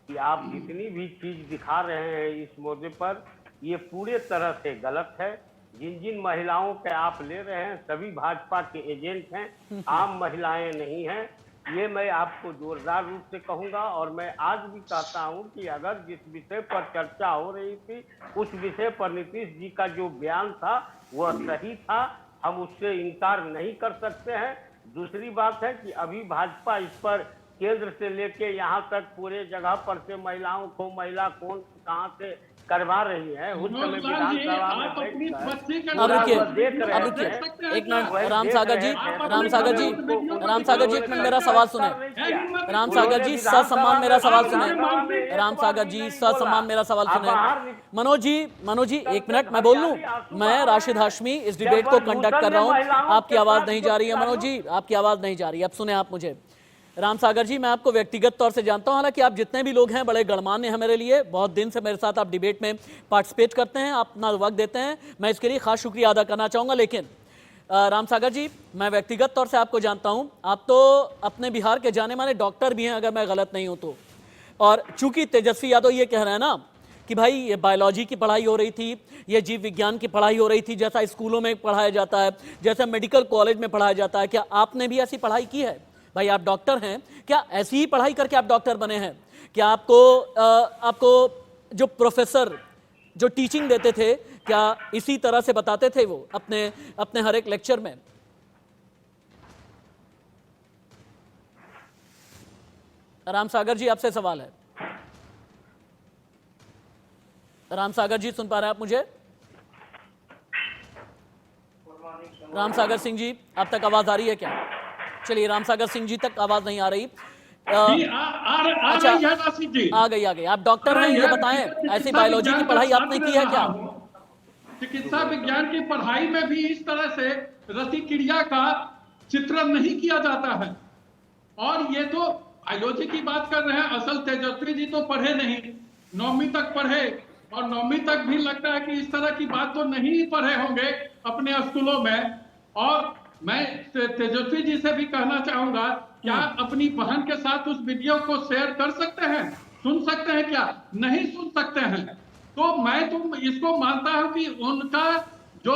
Speaker 3: कि आप जितनी भी चीज दिखा रहे हैं इस मुद्दे पर, ये पूरे तरह से गलत है। जिन जिन महिलाओं के आप ले रहे हैं सभी भाजपा के एजेंट हैं, आम महिलाएं नहीं हैं। ये मैं आपको जोरदार रूप से कहूंगा। और मैं आज भी कहता हूं कि अगर जिस विषय पर चर्चा हो रही थी उस विषय पर नीतीश जी का जो बयान था वह सही था, हम उससे इनकार नहीं कर सकते हैं। दूसरी बात है कि अभी भाजपा इस पर केंद्र से लेके यहाँ तक पूरे जगह पर से महिलाओं को महिला कौन कहाँ से करवा रही है, उस समय विधानसभा में
Speaker 1: अब रुकिए एक मिनट, राम सागर जी एक मिनट मेरा सवाल सुने। राम सागर जी ससम्मान मेरा सवाल सुने। राम सागर जी ससम्मान मेरा सवाल सुने। मनोज जी एक मिनट मैं बोल लूं। मैं राशिद हाशमी इस डिबेट को कंडक्ट कर रहा हूं, आपकी आवाज नहीं जा रही है मनोज जी, आपकी आवाज नहीं जा रही है। अब सुने आप मुझे। राम सागर जी मैं आपको व्यक्तिगत तौर से जानता हूं, हालांकि आप जितने भी लोग हैं बड़े गणमान्य हैं मेरे लिए, बहुत दिन से मेरे साथ आप डिबेट में पार्टिसिपेट करते हैं, आप अपना वक्त देते हैं, मैं इसके लिए खास शुक्रिया अदा करना चाहूंगा। लेकिन राम सागर जी मैं व्यक्तिगत तौर से आपको जानता हूं, आप तो अपने बिहार के जाने माने डॉक्टर भी हैं अगर मैं गलत नहीं हूं तो। और चूंकि तेजस्वी यादव ये कह रहे हैं ना कि भाई ये बायोलॉजी की पढ़ाई हो रही थी, ये जीव विज्ञान की पढ़ाई हो रही थी, जैसा स्कूलों में पढ़ाया जाता है, जैसा मेडिकल कॉलेज में पढ़ाया जाता है, क्या आपने भी ऐसी पढ़ाई की है? भाई आप डॉक्टर हैं, क्या ऐसी ही पढ़ाई करके आप डॉक्टर बने हैं? क्या आपको जो प्रोफेसर जो टीचिंग देते थे क्या इसी तरह से बताते थे वो अपने हर एक लेक्चर में? राम सागर जी आपसे सवाल है। राम सागर जी सुन पा रहे हैं आप मुझे? राम सागर सिंह जी आप तक आवाज आ रही है क्या? चलिए राम सागर सिंह जी तक आवाज नहीं आ रही। अच्छा आ गई। आप डॉक्टर हैं, ये बताएं ऐसी बायोलॉजी की पढ़ाई आपने की है क्या?
Speaker 4: चिकित्सा विज्ञान की पढ़ाई में भी इस तरह से रतिक्रिया का चित्रण नहीं किया जाता है। और ये तो बायोलॉजी की बात कर रहे हैं, असल तेजस्वी जी तो पढ़े नहीं, 9वीं तक पढ़े, और 9वीं तक भी लगता है कि इस तरह की बात तो नहीं पढ़े होंगे अपने स्कूलों में। और मैं तेजस्वी जी से भी कहना चाहूंगा, क्या अपनी बहन के साथ उस वीडियो को शेयर कर सकते हैं, सुन सकते हैं क्या? नहीं सुन सकते हैं। तो मैं इसको मानता हूं कि उनका जो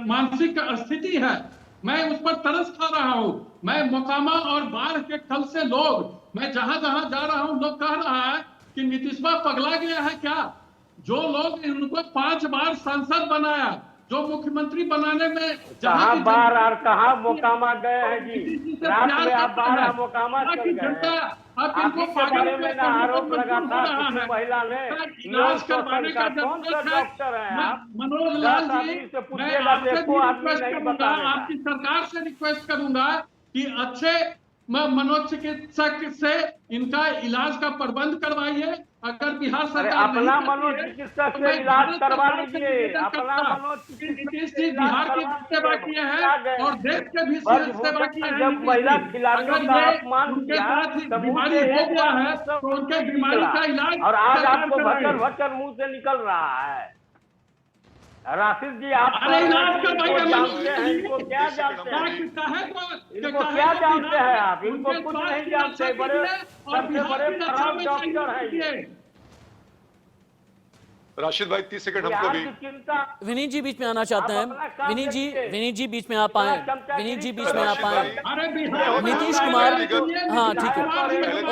Speaker 4: मानसिक स्थिति है मैं उस पर तरस खा रहा हूं। मैं मोकामा और बाढ़ के कल से मैं जहां जहां जा रहा हूं लोग कह रहा है कि नीतीशवा पगला गया है क्या? जो लोग इनको 5 बार सांसद बनाया, जो मुख्यमंत्री बनाने में
Speaker 3: कहाँ बार और कहाँ मोकामा गए हैं जी? रात में आप 12 मोकामा चल गए। आप इनको बारे में ना आरोप लगा था किसी महिला ने
Speaker 4: इलाज करवाने का
Speaker 3: कौन सा डॉक्टर है आप?
Speaker 4: मनोज लाल जी
Speaker 3: से पूछिएगा, देखो आदमी नहीं बताएगा।
Speaker 4: आपकी सरकार से रिक्वेस्ट करूंगा कि अच्छे मनोचिकित्सक से इनका इलाज का प्रबंध करवाइए। अगर बिहार सरकार
Speaker 3: अपना मनोचिकित्सक से इलाज करवा लीजिए। अपना
Speaker 4: मनोचिकित्सक बिहार की सेवा किए हैं और देश के भी सेवा किए हैं।
Speaker 3: जब महिला खिलाड़ियों का अपमान
Speaker 4: उनके साथ बीमारी हो गया है तो उनके बीमारी का इलाज,
Speaker 3: और आज आपको भचर भचर मुंह से निकल रहा है। राशिद जी आप जानते हैं, इनको क्या जानते हैं? इनको क्या जानते हैं आप? इनको कुछ नहीं जानते। बड़े सबसे बड़े खराब डॉक्टर हैं ये।
Speaker 12: राशिद भाई 30 सेकंड हमको भी।
Speaker 1: विनीत जी बीच में आना चाहते हैं। विनीत जी बीच में आप आए। विनीत जी बीच में आप आए। नीतीश कुमार, हाँ ठीक है,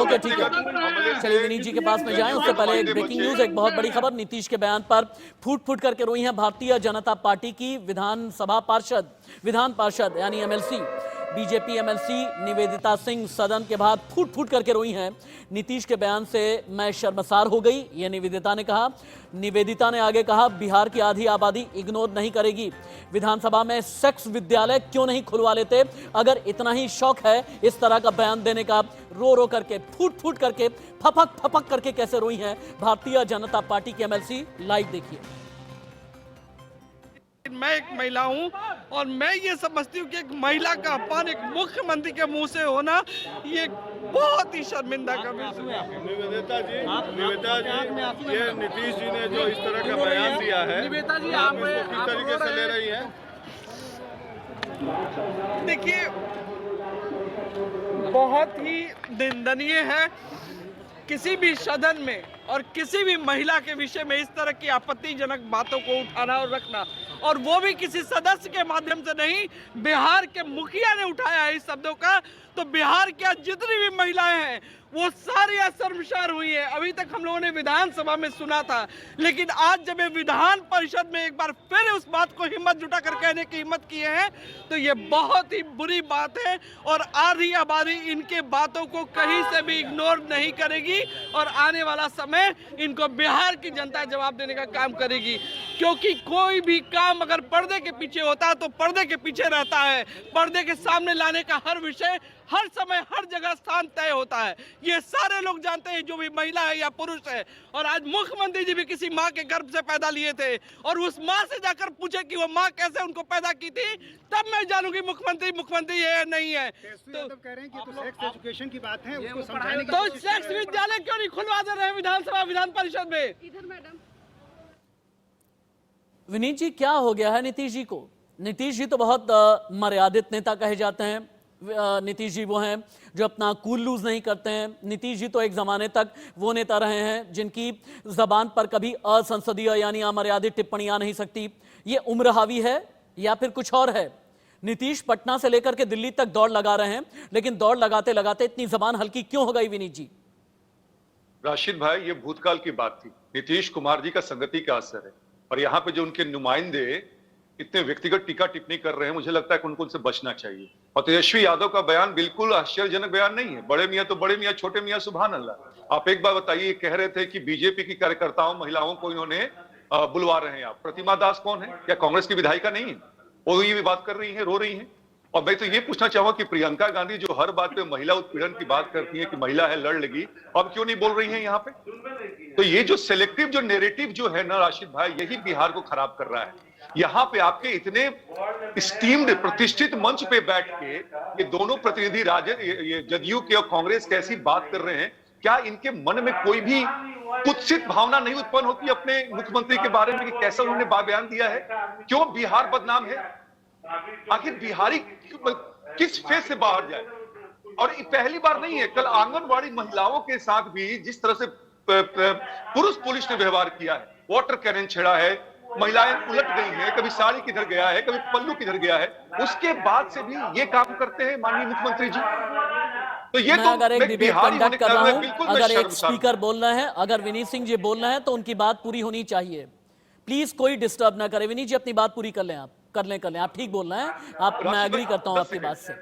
Speaker 1: ओके ठीक है, चलिए विनीत जी के पास में जाएं। उससे पहले एक ब्रेकिंग न्यूज, एक बहुत बड़ी खबर। नीतीश के बयान पर फूट फूट करके रोई हैं भारतीय जनता पार्टी की विधान पार्षद यानी MLC, BJP MLC Nivedita Singh सदन के बाद फूट फूट करके रोई हैं। नीतीश के बयान से मैं शर्मसार हो गई, ये निवेदिता ने कहा। निवेदिता ने आगे कहा, बिहार की आधी आबादी इग्नोर नहीं करेगी। विधानसभा में सेक्स विद्यालय क्यों नहीं खुलवा लेते? अगर इतना ही शौक है इस तरह का बयान देने का, रो रो करके, फूट फूट करके, फपक फपक करके कैसे रोई हैं भारतीय जनता पार्टी की एमएलसी। लाइव देखिए।
Speaker 16: मैं एक महिला हूं और मैं ये समझती हूँ कि एक महिला का अपमान एक मुख्यमंत्री के मुंह से होना ये बहुत ही शर्मिंदा का विषय है।
Speaker 17: निवेदिता जी, ये नीतीश जी ने जो इस तरह का बयान दिया है, आप इसको किस तरीके से ले रही हैं?
Speaker 16: देखिए बहुत ही निंदनीय है किसी भी सदन में और किसी भी महिला के विषय में इस तरह की आपत्तिजनक बातों को उठाना और रखना। और वो भी किसी सदस्य के माध्यम से नहीं, बिहार के मुखिया ने उठाया है इस शब्दों का। तो बिहार की आज जितनी भी महिलाएं हैं वो सारी आज शर्मसार हुई है। अभी तक हम लोगों ने विधानसभा में सुना था, लेकिन आज जब ये विधान परिषद में एक बार फिर उस बात को हिम्मत जुटाकर कहने की हिम्मत किए हैं तो ये बहुत ही बुरी बात है। और आधी आबादी इनके बातों को कहीं से भी इग्नोर नहीं करेगी और आने वाला समय इनको बिहार की जनता जवाब देने का काम करेगी। क्योंकि कोई भी काम अगर पर्दे के पीछे होता है तो पर्दे के पीछे रहता है, पर्दे के सामने लाने का हर विषय हर समय हर जगह स्थान तय होता है। ये सारे लोग जानते हैं, जो भी महिला है या पुरुष है। और आज मुख्यमंत्री जी भी किसी माँ के गर्भ से पैदा लिए थे और उस माँ से जाकर पूछे कि वो माँ कैसे उनको पैदा की थी, तब मैं जानूंगी मुख्यमंत्री ये नहीं है। तो
Speaker 18: कह रहे हैं कि तो सेक्स एजुकेशन की बात है, उसको समझाने
Speaker 16: तो सेक्स विद्यालय क्यों नहीं खुलवा दे रहे हैं विधान परिषद में?
Speaker 10: इधर मैडम।
Speaker 1: विनीत जी, क्या हो गया है नीतीश जी को? नीतीश जी तो बहुत मर्यादित नेता कहे जाते हैं। नीतीश जी वो हैं जो अपना कूल लूज नहीं करते हैं। नीतीश जी तो एक जमाने तक वो नेता रहे हैं जिनकी जबान पर कभी असंसदीय यानी अमर्यादित टिप्पणियां नहीं सकती। ये उम्र हावी है या फिर कुछ और है? नीतीश पटना से लेकर के दिल्ली तक दौड़ लगा रहे हैं, लेकिन दौड़ लगाते लगाते इतनी जबान हल्की क्यों हो गई विनीत जी?
Speaker 12: राशिद भाई, ये भूतकाल की बात थी। नीतीश कुमार जी का संगति का असर है। और यहाँ पे जो उनके नुमाइंदे इतने व्यक्तिगत टीका टिप्पणी कर रहे हैं, मुझे लगता है कि उनको उनसे बचना चाहिए। और तेजस्वी यादव का बयान बिल्कुल आश्चर्यजनक बयान नहीं है। बड़े मियाँ तो बड़े मियाँ, छोटे मियाँ सुभान अल्लाह। आप एक बार बताइए, कह रहे थे कि बीजेपी की कार्यकर्ताओं महिलाओं को इन्होंने बुलवा रहे हैं। आप प्रतिमा दास कौन है? क्या कांग्रेस की विधायिका नहीं है? वो ये भी बात कर रही है, रो रही है। और मैं तो ये पूछना चाहूंगा कि प्रियंका गांधी जो हर बात पे महिला उत्पीड़न की बात करती है कि महिला है लड़ लेगी, अब क्यों नहीं बोल रही है यहाँ पे? तो ये जो सिलेक्टिव जो नेरेटिव जो है ना राशिद भाई, यही बिहार को खराब कर रहा है। यहाँ पे आपके इतने स्टीम्ड प्रतिष्ठित मंच पे बैठ के ये दोनों प्रतिनिधि ये जदयू के और कांग्रेस कैसी बात कर रहे हैं, क्या इनके मन में कोई भी कुत्सित भावना नहीं उत्पन्न होती अपने मुख्यमंत्री के बारे में कि कैसा उन्होंने बयान दिया है? क्यों बिहार बदनाम है? आखिर बिहारी किस फेस से बाहर जाए? और ये पहली बार नहीं है, कल आंगनबाड़ी महिलाओं के साथ भी जिस तरह से पुरुष पुलिस ने व्यवहार किया है, वाटर कैनन छेड़ा है, महिलाएं उलट गई हैं, कभी साड़ी किधर गया है, कभी पल्लू किधर गया है, उसके बाद से भी ये काम करते हैं माननीय मुख्यमंत्री जी। तो ये
Speaker 1: मैं
Speaker 12: तो
Speaker 1: अगर एक डिबेट कंडक्ट कर रहा हूं, अगर एक स्पीकर बोल रहे हैं, अगर विनीत सिंह जी बोल रहे हैं तो उनकी बात पूरी होनी चाहिए। प्लीज कोई डिस्टर्ब ना करे। विनीत जी अपनी बात पूरी कर लें, आप कर लें। आप ठीक बोल रहे हैं, आप, मैं एग्री करता हूं आपकी बात से।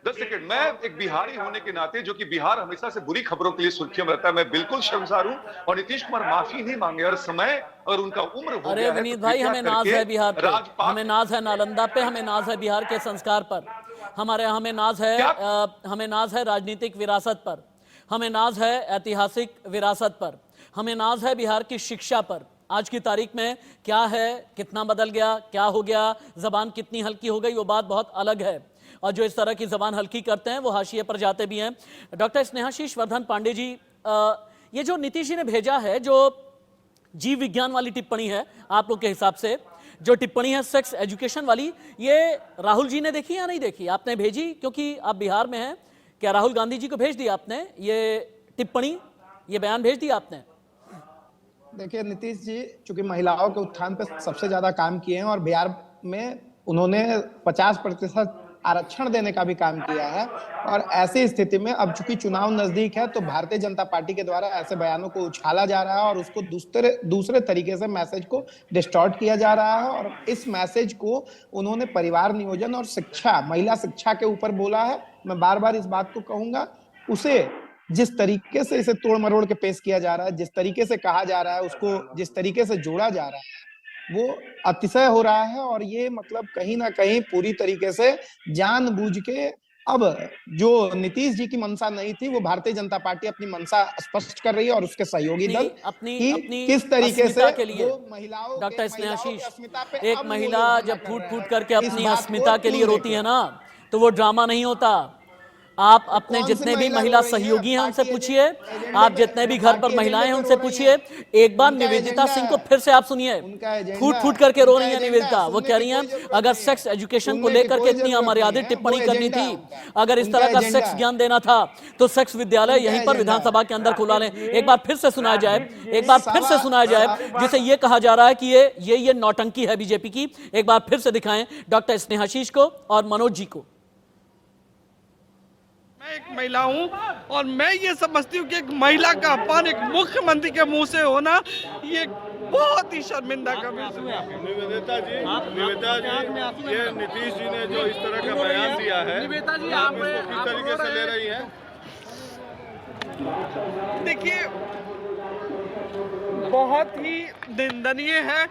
Speaker 12: 10 सेकंड। मैं एक बिहारी होने के नाते, जो कि बिहार हमेशा से बुरी खबरों के लिए सुर्खियों में रहता है, मैं बिल्कुल शर्मसार हूं। और नीतीश कुमार माफी नहीं मांगे और समय और उनका उम्र हो
Speaker 1: अरे
Speaker 12: गया है,
Speaker 1: विनीत
Speaker 12: तो
Speaker 1: भाई, हमें नाज है बिहार पे, हमें नाज है नालंदा पे, हमें नाज है बिहार के संस्कार पर, हमें नाज है राजनीतिक विरासत पर, हमें नाज है ऐतिहासिक विरासत पर, हमें नाज है बिहार की शिक्षा पर। आज की तारीख में क्या है, कितना बदल गया, क्या हो गया, जबान कितनी हल्की हो गई, वो बात बहुत अलग है। और जो इस तरह की जबान हल्की करते हैं वो हाशिए पर जाते भी हैं। डॉक्टर स्नेहाशीष वर्धन पांडे जी, ये जो नीतीश जी ने भेजा है, जो जीव विज्ञान वाली टिप्पणी है, आप लोग के हिसाब से जो टिप्पणी है सेक्स एजुकेशन वाली, ये राहुल जी ने देखी या नहीं देखी? आपने भेजी क्योंकि आप बिहार में हैं, क्या राहुल गांधी जी को भेज दिया आपने ये टिप्पणी, ये बयान भेज दिया आपने?
Speaker 11: देखिए, नीतीश जी चूंकि महिलाओं के उत्थान पे सबसे ज्यादा काम किए हैं और बिहार में उन्होंने 50% आरक्षण देने का भी काम किया है। और ऐसी स्थिति में अब चूंकि चुनाव नजदीक है तो भारतीय जनता पार्टी के द्वारा ऐसे बयानों को उछाला जा रहा है और उसको दूसरे तरीके से मैसेज को डिस्टॉर्ट किया जा रहा है। और इस मैसेज को उन्होंने परिवार नियोजन और शिक्षा, महिला शिक्षा के ऊपर बोला है। मैं बार बार इस बात को कहूंगा, उसे जिस तरीके से इसे तोड़ मरोड़ के पेश किया जा रहा है, जिस तरीके से कहा जा रहा है, उसको जिस तरीके से जोड़ा जा रहा है, वो अतिशय हो रहा है। और ये मतलब कहीं ना कहीं पूरी तरीके से जानबूझ के, अब जो नीतीश जी की मंशा नहीं थी, वो भारतीय जनता पार्टी अपनी मंशा स्पष्ट कर रही है और उसके सहयोगी दल
Speaker 1: अपनी
Speaker 11: किस तरीके से
Speaker 1: के लिए
Speaker 11: महिलाओं,
Speaker 1: डॉक्टर स्नेहाशीष, एक महिला जब फूट फूट करके अपनी अस्मिता के लिए रोती है ना, तो वो ड्रामा नहीं होता, आप अपने जितने भी महिला सहयोगी हैं उनसे पूछिए, आप जितने भी घर पर महिलाएं हैं उनसे पूछिए। एक बार निवेदिता सिंह को फिर से आप सुनिए, फूट फूट करके रो रही हैं निवेदिता। वो कह रही हैं अगर सेक्स एजुकेशन को लेकर के इतनी अमर्यादित टिप्पणी करनी थी, अगर इस तरह का सेक्स ज्ञान देना था, तो सेक्स विद्यालय यहीं पर विधानसभा के अंदर खुला लें। एक बार फिर से सुनाया जाए, एक बार फिर से सुनाया जाए, जिसे ये कहा जा रहा है कि ये नौटंकी है बीजेपी की। एक बार फिर से दिखाएं डॉक्टर स्नेहाशीष को और मनोज जी को।
Speaker 16: मैं एक महिला हूं और मैं ये समझती हूँ कि एक महिला का अपमान एक मुख्यमंत्री के मुंह से होना ये बहुत ही शर्मिंदा का विषय है।
Speaker 17: निवेदिता जी, ये नीतीश जी ने जो इस तरह का बयान दिया है,
Speaker 16: निवेदिता जी,
Speaker 17: आप इसको किस तरीके से ले रही हैं?
Speaker 16: देखिए, बहुत ही निंदनीय है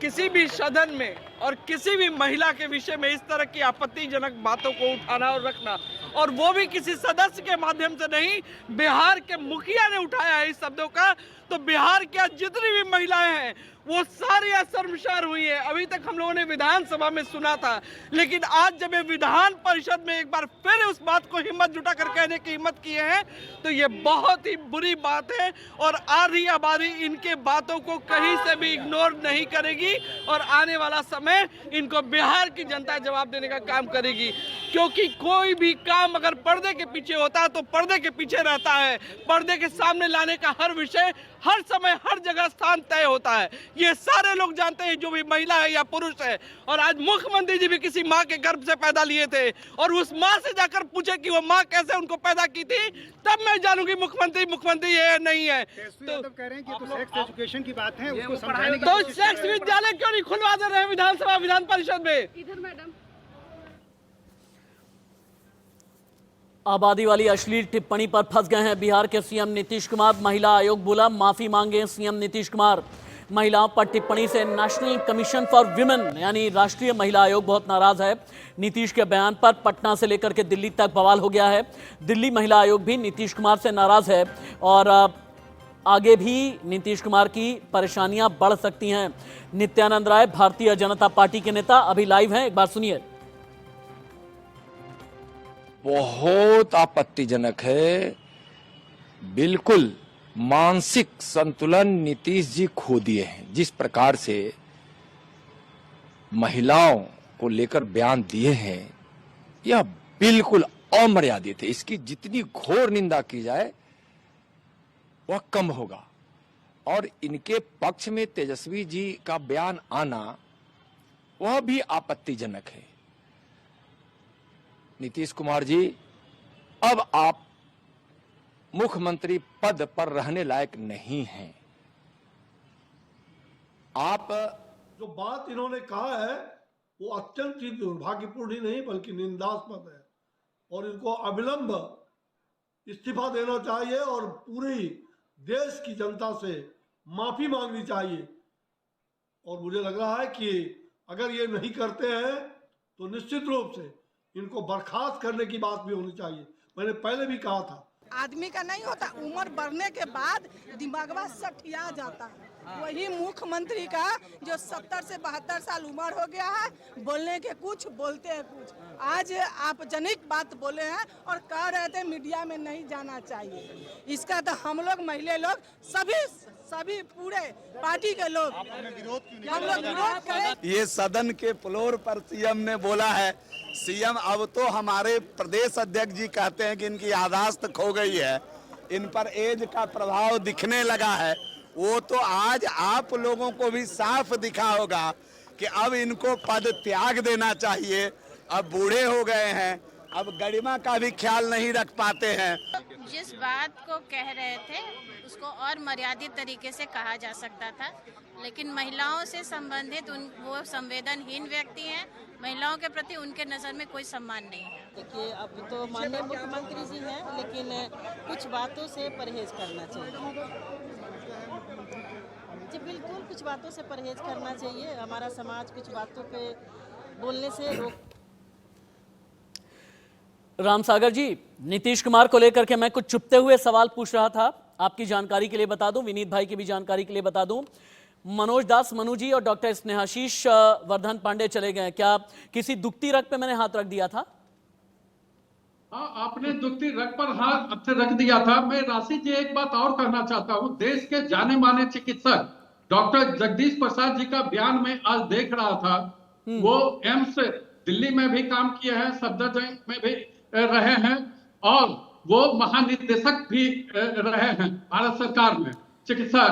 Speaker 16: किसी भी सदन में और किसी भी महिला के विषय में इस तरह की आपत्तिजनक बातों को उठाना और रखना, और वो भी किसी सदस्य के माध्यम से नहीं। बिहार के मुखिया ने उठाया है इस शब्दों का, तो बिहार की जितनी भी महिलाएं हैं वो सारी शर्मसार हुई है। अभी तक हम लोगों ने विधानसभा में सुना था, लेकिन आज जब ये विधान परिषद में एक बार फिर उस बात को हिम्मत जुटाकर कहने की हिम्मत किए हैं, तो ये बहुत ही बुरी बात है। और आधी आबादी इनके बातों को कहीं से भी इग्नोर नहीं करेगी और आने वाला समय इनको बिहार की जनता जवाब देने का काम करेगी। क्योंकि कोई भी काम अगर पर्दे के पीछे होता है तो पर्दे के पीछे रहता है, पर्दे के सामने लाने का हर विषय हर समय हर जगह स्थान तय होता है। ये सारे लोग जानते हैं, जो भी महिला है या पुरुष है। और आज मुख्यमंत्री जी भी किसी माँ के गर्भ से पैदा लिए थे, और उस माँ से जाकर पूछे कि वो माँ कैसे उनको पैदा की थी, तब मैं जानूंगी मुख्यमंत्री ये नहीं है।
Speaker 18: तो कह रहे हैं कि तो सेक्स एजुकेशन की बात है, उसको समझाने की
Speaker 16: तो सेक्स विद्यालय क्यों नहीं खुलवा दे रहे हैं विधानसभा विधान परिषद में?
Speaker 10: इधर मैडम,
Speaker 1: आबादी वाली अश्लील टिप्पणी पर फंस गए हैं बिहार के सीएम नीतीश कुमार। महिला आयोग बोला माफी मांगे सीएम नीतीश कुमार। महिलाओं पर टिप्पणी से नेशनल कमीशन फॉर विमेन यानी राष्ट्रीय महिला आयोग बहुत नाराज है। नीतीश के बयान पर पटना से लेकर के दिल्ली तक बवाल हो गया है। दिल्ली महिला आयोग भी नीतीश कुमार से नाराज है और आगे भी नीतीश कुमार की परेशानियां बढ़ सकती हैं। नित्यानंद राय भारतीय जनता पार्टी के नेता अभी लाइव हैं, एक बार सुनिए।
Speaker 19: बहुत आपत्तिजनक है, बिल्कुल मानसिक संतुलन नीतीश जी खो दिए हैं। जिस प्रकार से महिलाओं को लेकर बयान दिए हैं, यह बिल्कुल अमर्यादित है। इसकी जितनी घोर निंदा की जाए वह कम होगा। और इनके पक्ष में तेजस्वी जी का बयान आना वह भी आपत्तिजनक है। नीतीश कुमार जी, अब आप मुख्यमंत्री पद पर रहने लायक नहीं हैं। आप
Speaker 20: जो बात इन्होंने कहा है वो अत्यंत ही दुर्भाग्यपूर्ण ही नहीं बल्कि निंदास्पद है, और इनको अविलंब इस्तीफा देना चाहिए और पूरी देश की जनता से माफी मांगनी चाहिए। और मुझे लग रहा है कि अगर ये नहीं करते हैं तो निश्चित रूप से इनको बर्खास्त करने की बात भी होनी चाहिए। मैंने पहले भी कहा था,
Speaker 6: आदमी का नहीं होता, उम्र बढ़ने के बाद दिमागवा सठिया जाता है। वही मुख्यमंत्री का जो 70 से 72 साल उम्र हो गया है, बोलने के कुछ बोलते हैं कुछ। आज आप जनिक बात बोले हैं और कह रहे थे मीडिया में नहीं जाना चाहिए। इसका तो हम लोग महिला लोग सभी पूरे पार्टी के लोग हम लोग विरोध करें।
Speaker 21: ये सदन के फ्लोर पर सीएम ने बोला है, सीएम अब तो हमारे प्रदेश अध्यक्ष जी कहते हैं कि इनकी याददाश्त खो गई है, इन पर एज का प्रभाव दिखने लगा है। वो तो आज आप लोगों को भी साफ दिखा होगा कि अब इनको पद त्याग देना चाहिए। अब बूढ़े हो गए हैं, अब गरिमा का भी ख्याल नहीं रख पाते हैं।
Speaker 22: जिस बात को कह रहे थे उसको और मर्यादित तरीके से कहा जा सकता था, लेकिन महिलाओं से संबंधित वो संवेदनहीन व्यक्ति हैं। महिलाओं के प्रति उनके नज़र में कोई सम्मान नहीं है।
Speaker 23: देखिए, अब तो माननीय मुख्यमंत्री जी हैं, लेकिन कुछ बातों से परहेज करना चाहिए। जी बिल्कुल, कुछ बातों से परहेज करना चाहिए। हमारा समाज कुछ बातों पे बोलने से रोक।
Speaker 1: रामसागर जी, नीतीश कुमार को लेकर के मैं कुछ चुपते हुए सवाल पूछ रहा था, आपकी जानकारी के लिए बता दूं, विनीत भाई की भी जानकारी के लिए बता दूं। मनोज दास मनु जी और डॉक्टर स्नेहाशीष वर्धन पांडे चले गए, क्या किसी दुखती रग पे मैंने हाथ रख दिया था?
Speaker 4: आपने दुखती रग पर हाथ रख दिया था। मैं राशि जी एक बात और कहना चाहता हूँ। देश के जाने माने चिकित्सक डॉक्टर जगदीश प्रसाद जी का बयान में आज देख रहा था। वो एम्स दिल्ली में भी काम किए हैं, सफदरजंग में भी रहे हैं और वो महानिदेशक भी रहे हैं भारत सरकार में चिकित्सा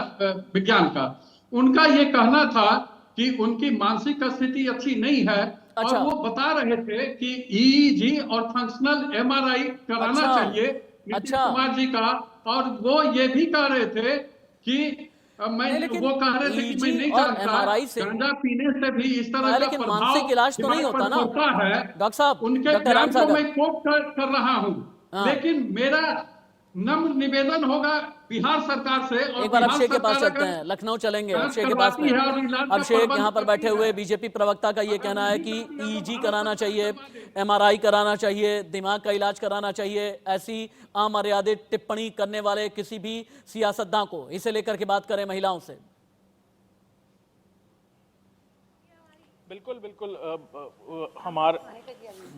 Speaker 4: विज्ञान का। उनका ये कहना था कि उनकी मानसिक स्थिति अच्छी नहीं है।
Speaker 1: अच्छा।
Speaker 4: और वो बता रहे थे कि ईईजी और फंक्शनल एमआरआई कराना चाहिए नीतीश कुमार जी का। और वो ये भी कह रहे थे कि वो कह रहे थे कि मैं नहीं जानता गांजा पीने से भी इस तरह का प्रभाव
Speaker 1: मानसिक इलाज तो नहीं होता ना
Speaker 4: है।
Speaker 1: डॉक्टर साहब,
Speaker 4: उनके बयान को मैं कोट कर रहा हूँ। लेकिन मेरा नम्र निवेदन होगा बिहार सरकार से। और
Speaker 1: एक बार अभिषेक के पास चलते हैं, लखनऊ चलेंगे अभिषेक के पास में। अभिषेक यहाँ पर बैठे हुए बीजेपी प्रवक्ता का ये कहना है कि ईईजी कराना चाहिए, एमआरआई कराना चाहिए, दिमाग का इलाज कराना चाहिए। ऐसी अमर्यादित टिप्पणी करने वाले किसी भी सियासतदान को इसे लेकर के बात करें महिलाओं से।
Speaker 5: बिल्कुल हमारे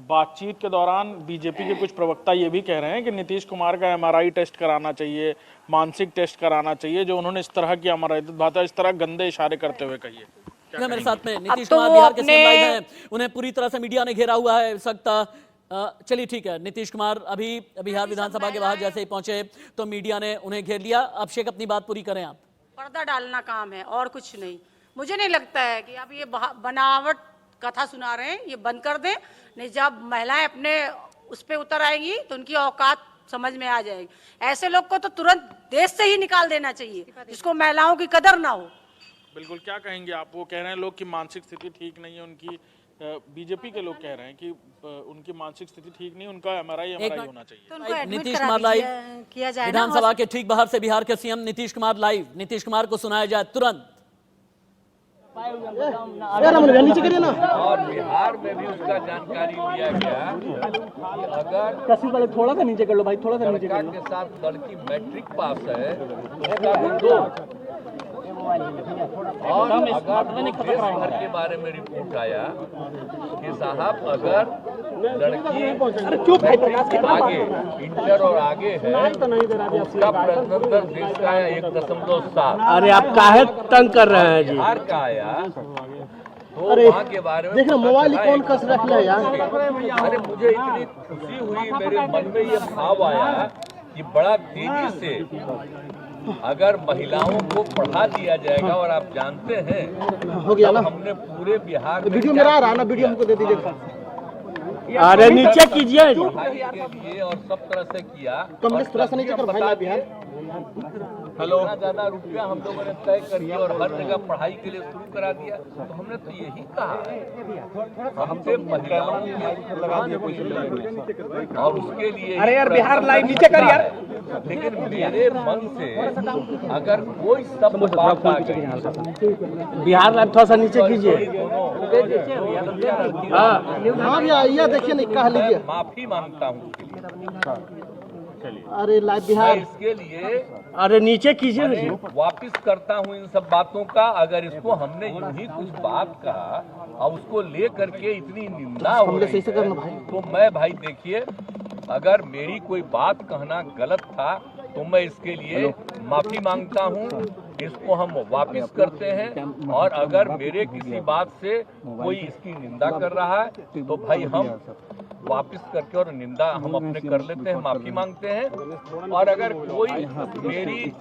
Speaker 5: बातचीत के दौरान बीजेपी के कुछ प्रवक्ता ये भी कह रहे हैं कि नीतीश कुमार का एमआरआई टेस्ट कराना चाहिए, मानसिक टेस्ट कराना चाहिए, जो उन्होंने इस तरह की अमर्यादित भाषा, इस तरह गंदे इशारे करते हुए कही है।
Speaker 1: मेरे साथ में नीतीश कुमार बिहार के सीएम लाइव हैं, उन्हें पूरी तरह से मीडिया ने घेरा हुआ है इस वक्त। चलिए ठीक है, नीतीश कुमार अभी बिहार विधानसभा के बाहर जैसे ही पहुंचे तो मीडिया ने उन्हें घेर लिया। अभिषेक अपनी बात पूरी करें आप।
Speaker 2: पर्दा डालना काम है और कुछ नहीं। मुझे नहीं लगता है कि अब ये बनावट कथा सुना रहे हैं, ये बंद कर दें। नहीं, जब महिलाएं अपने उस पे उतर आएंगी तो उनकी औकात समझ में आ जाएगी। ऐसे लोग को तो तुरंत देश से ही निकाल देना चाहिए जिसको महिलाओं की कदर ना हो।
Speaker 5: बिल्कुल, क्या कहेंगे आप? वो कह रहे हैं लोग की मानसिक स्थिति ठीक नहीं है उनकी। बीजेपी के लोग कह रहे हैं कि उनकी मानसिक स्थिति ठीक नहीं, उनका एमआरआई होना चाहिए।
Speaker 1: नीतीश कुमार लाइव विधानसभा के ठीक बाहर से बिहार के सीएम नीतीश कुमार लाइव। नीतीश कुमार को सुनाया जाए तुरंत।
Speaker 7: नीचे करिए ना।
Speaker 9: और बिहार में भी उसका जानकारी लिया गया। अगर
Speaker 7: कसी वाले थोड़ा सा नीचे कर लो भाई, थोड़ा सा नीचे कर लो।
Speaker 9: के साथ लड़की मैट्रिक पास है उसका भी 2। और अगर देश भर के बारे में रिपोर्ट आया कि साहब अगर लड़की आगे इंटर और आगे है तो उसका प्रश्नोत्तर देश का आया 1.7।
Speaker 7: अरे आप काहे तंग कर रहे हैं जी?
Speaker 9: बिहार का आया तो वहाँ के बारे में
Speaker 7: देखना मोबाइल कौन कस रख ले यार।
Speaker 9: अरे मुझे इतनी खुशी हुई, मेरे मन में ये भाव आया कि बड़ा तेजी से अगर महिलाओं को पढ़ा दिया जाएगा। और आप जानते हैं
Speaker 7: हो गया ना,
Speaker 9: हमने पूरे बिहार में
Speaker 7: वीडियो मेरा आ रहा है ना, वीडियो हमको दे दीजिए। अरे नीचे कीजिए
Speaker 9: के लिए और सब तरह से किया।
Speaker 7: कमलेश थोड़ा सा नीचे कर भाई बिहार।
Speaker 9: हेलो, ज्यादा रुपया हम लोगों ने तय कर दिया और हर जगह पढ़ाई के लिए शुरू करा दिया। तो हमने तो यही कहा हमसे महिलाओं और उसके लिए।
Speaker 7: अरे यार बिहार लाइव नीचे कर यार।
Speaker 9: लेकिन मेरे मन से अगर कोई सब बात आ गई,
Speaker 7: बिहार लाइव थोड़ा सा नीचे कीजिए। हाँ भैया ये देखिए नहीं कह लीजिए।
Speaker 9: माफी मांगता हूँ
Speaker 7: अरे लाइव बिहार
Speaker 9: इसके लिए।
Speaker 7: अरे नीचे कीजिए।
Speaker 9: वापिस करता हूँ इन सब बातों का। अगर इसको हमने यूं ही कुछ बात कहा और उसको ले करके इतनी निंदा हो रही है तो मैं भाई देखिए, अगर मेरी कोई बात कहना गलत था तो मैं इसके लिए माफी मांगता हूँ। इसको हम वापस करते हैं। और अगर मेरे किसी बात से कोई इसकी निंदा कर रहा है तो भाई हम वापस करके और निंदा हम अपने कर लेते हैं, माफी मांगते हैं। और अगर कोई मेरी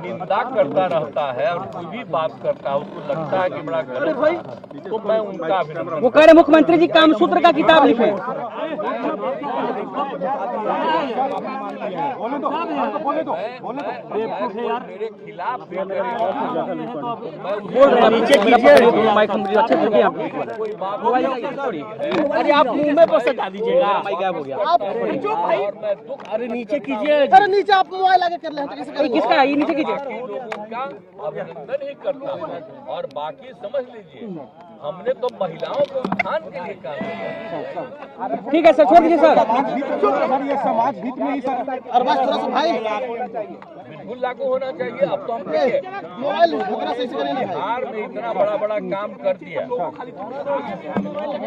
Speaker 9: निंदा करता रहता है और कोई भी बात करता है उसको लगता है कि बड़ा गलत है तो मैं उनका अभिनंदन।
Speaker 7: वो कह रहे मुख्यमंत्री जी कामसूत्र का किताब लिखे।
Speaker 9: मेरे खिलाफ
Speaker 7: बोल रहे हैं नीचे कीजिए माइक अच्छे से आप। अरे आप मुंह में बस हटा दीजिएगा, माइक गायब हो गया। अरे नीचे कीजिए। अरे नीचे आप मोबाइल आगे कर ले तो कैसे किसका है ये? नीचे कीजिए।
Speaker 9: अभिनंदन ही करता हूँ। और बाकी समझ लीजिए हमने तो महिलाओं को उत्थान के लिए काम किया।
Speaker 7: ठीक है सर, छोड़ दीजिए सर। ये समाज हित में ही सर। और बस थोड़ा सा भाई
Speaker 9: बिल्कुल लागू होना चाहिए। अब तो हम बिहार में इतना बड़ा बड़ा काम कर दिया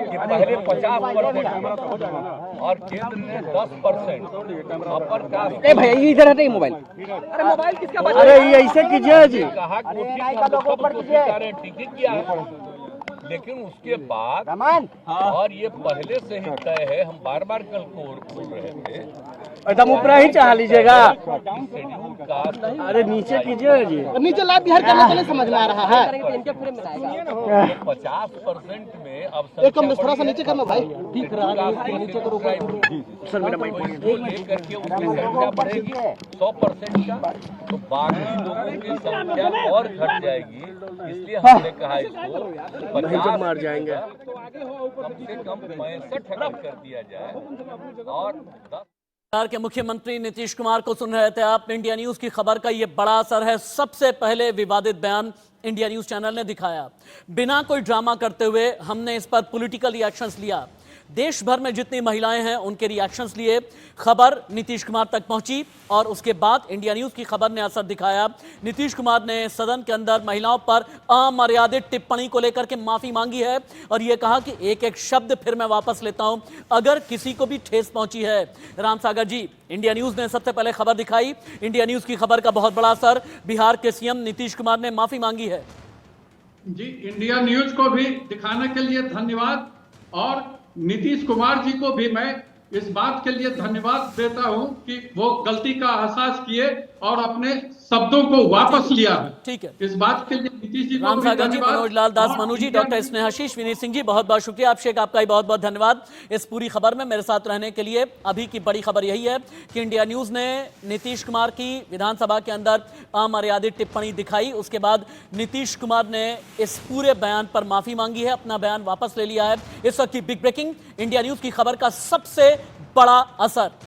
Speaker 9: कि पहले 50% और केंद्र ने 10% अपर कास्ट।
Speaker 7: भैया इधर हटे मोबाइल। अरे मोबाइल किसका बजा? अरे ये ऐसे कीजिए जी।
Speaker 9: कहा ठीक किया है, लेकिन उसके बाद और ये पहले से ही तय है, हम बार बार कल बोल रहे थे,
Speaker 7: एकदम ऊपर ही चाह लीजिएगा।
Speaker 9: Schedule caste.
Speaker 7: अरे नीचे कीजिए जी, नीचे लाभ बिहार करने के लिए समझ में आ रहा है।
Speaker 9: 50% में अब
Speaker 7: एक कम थोड़ा सा नीचे करना भाई, ठीक रहा नीचे करो सर। मेरा माइक
Speaker 9: लेकर के उनकी संख्या बढ़ेगी 100% का, तो बाकी लोगों की संख्या और घट जाएगी। इसलिए हमने कहा इसको 50
Speaker 7: मार जाएंगे,
Speaker 9: कम से कम 65 कर दिया जाए। और
Speaker 1: बिहार के मुख्यमंत्री नीतीश कुमार को सुन रहे थे आप। इंडिया न्यूज की खबर का ये बड़ा असर है। सबसे पहले विवादित बयान इंडिया न्यूज चैनल ने दिखाया। बिना कोई ड्रामा करते हुए हमने इस पर पॉलिटिकल रिएक्शंस लिया। देश भर में जितनी महिलाएं हैं उनके रिएक्शंस लिए खबर नीतीश कुमार तक पहुंची और उसके बाद इंडिया न्यूज की खबर ने असर दिखाया। नीतीश कुमार ने सदन के अंदर महिलाओं पर अमर्यादित टिप्पणी को लेकर के माफी मांगी है और यह कहा कि एक एक शब्द फिर मैं वापस लेता हूं अगर किसी को भी ठेस पहुंची है। राम सागर जी, इंडिया न्यूज ने सबसे पहले खबर दिखाई। इंडिया न्यूज की खबर का बहुत बड़ा असर। बिहार के सीएम नीतीश कुमार ने माफी मांगी है।
Speaker 4: जी, इंडिया न्यूज को भी दिखाने के लिए धन्यवाद और नीतीश कुमार जी को भी मैं इस बात के लिए धन्यवाद देता हूं कि वो गलती का एहसास किए और अपने शब्दों को वापस लिया है।
Speaker 1: ठीक है,
Speaker 4: इस बात के लिए नीतीश जी को
Speaker 1: राम
Speaker 4: भी
Speaker 1: सागर जी,
Speaker 4: धन्यवाद।
Speaker 1: मनोज लाल दास मनु जी, डॉक्टर स्नेहाशीष, विनीत सिंह जी, बहुत बहुत शुक्रिया। अभिषेक, आपका भी बहुत बहुत धन्यवाद इस पूरी खबर में मेरे साथ रहने के लिए। अभी की बड़ी खबर यही है कि इंडिया न्यूज ने नीतीश कुमार की विधानसभा के अंदर अमर्यादित टिप्पणी दिखाई। उसके बाद नीतीश कुमार ने इस पूरे बयान पर माफी मांगी है, अपना बयान वापस ले लिया है। इस वक्त की बिग ब्रेकिंग इंडिया न्यूज की खबर का सबसे बड़ा असर।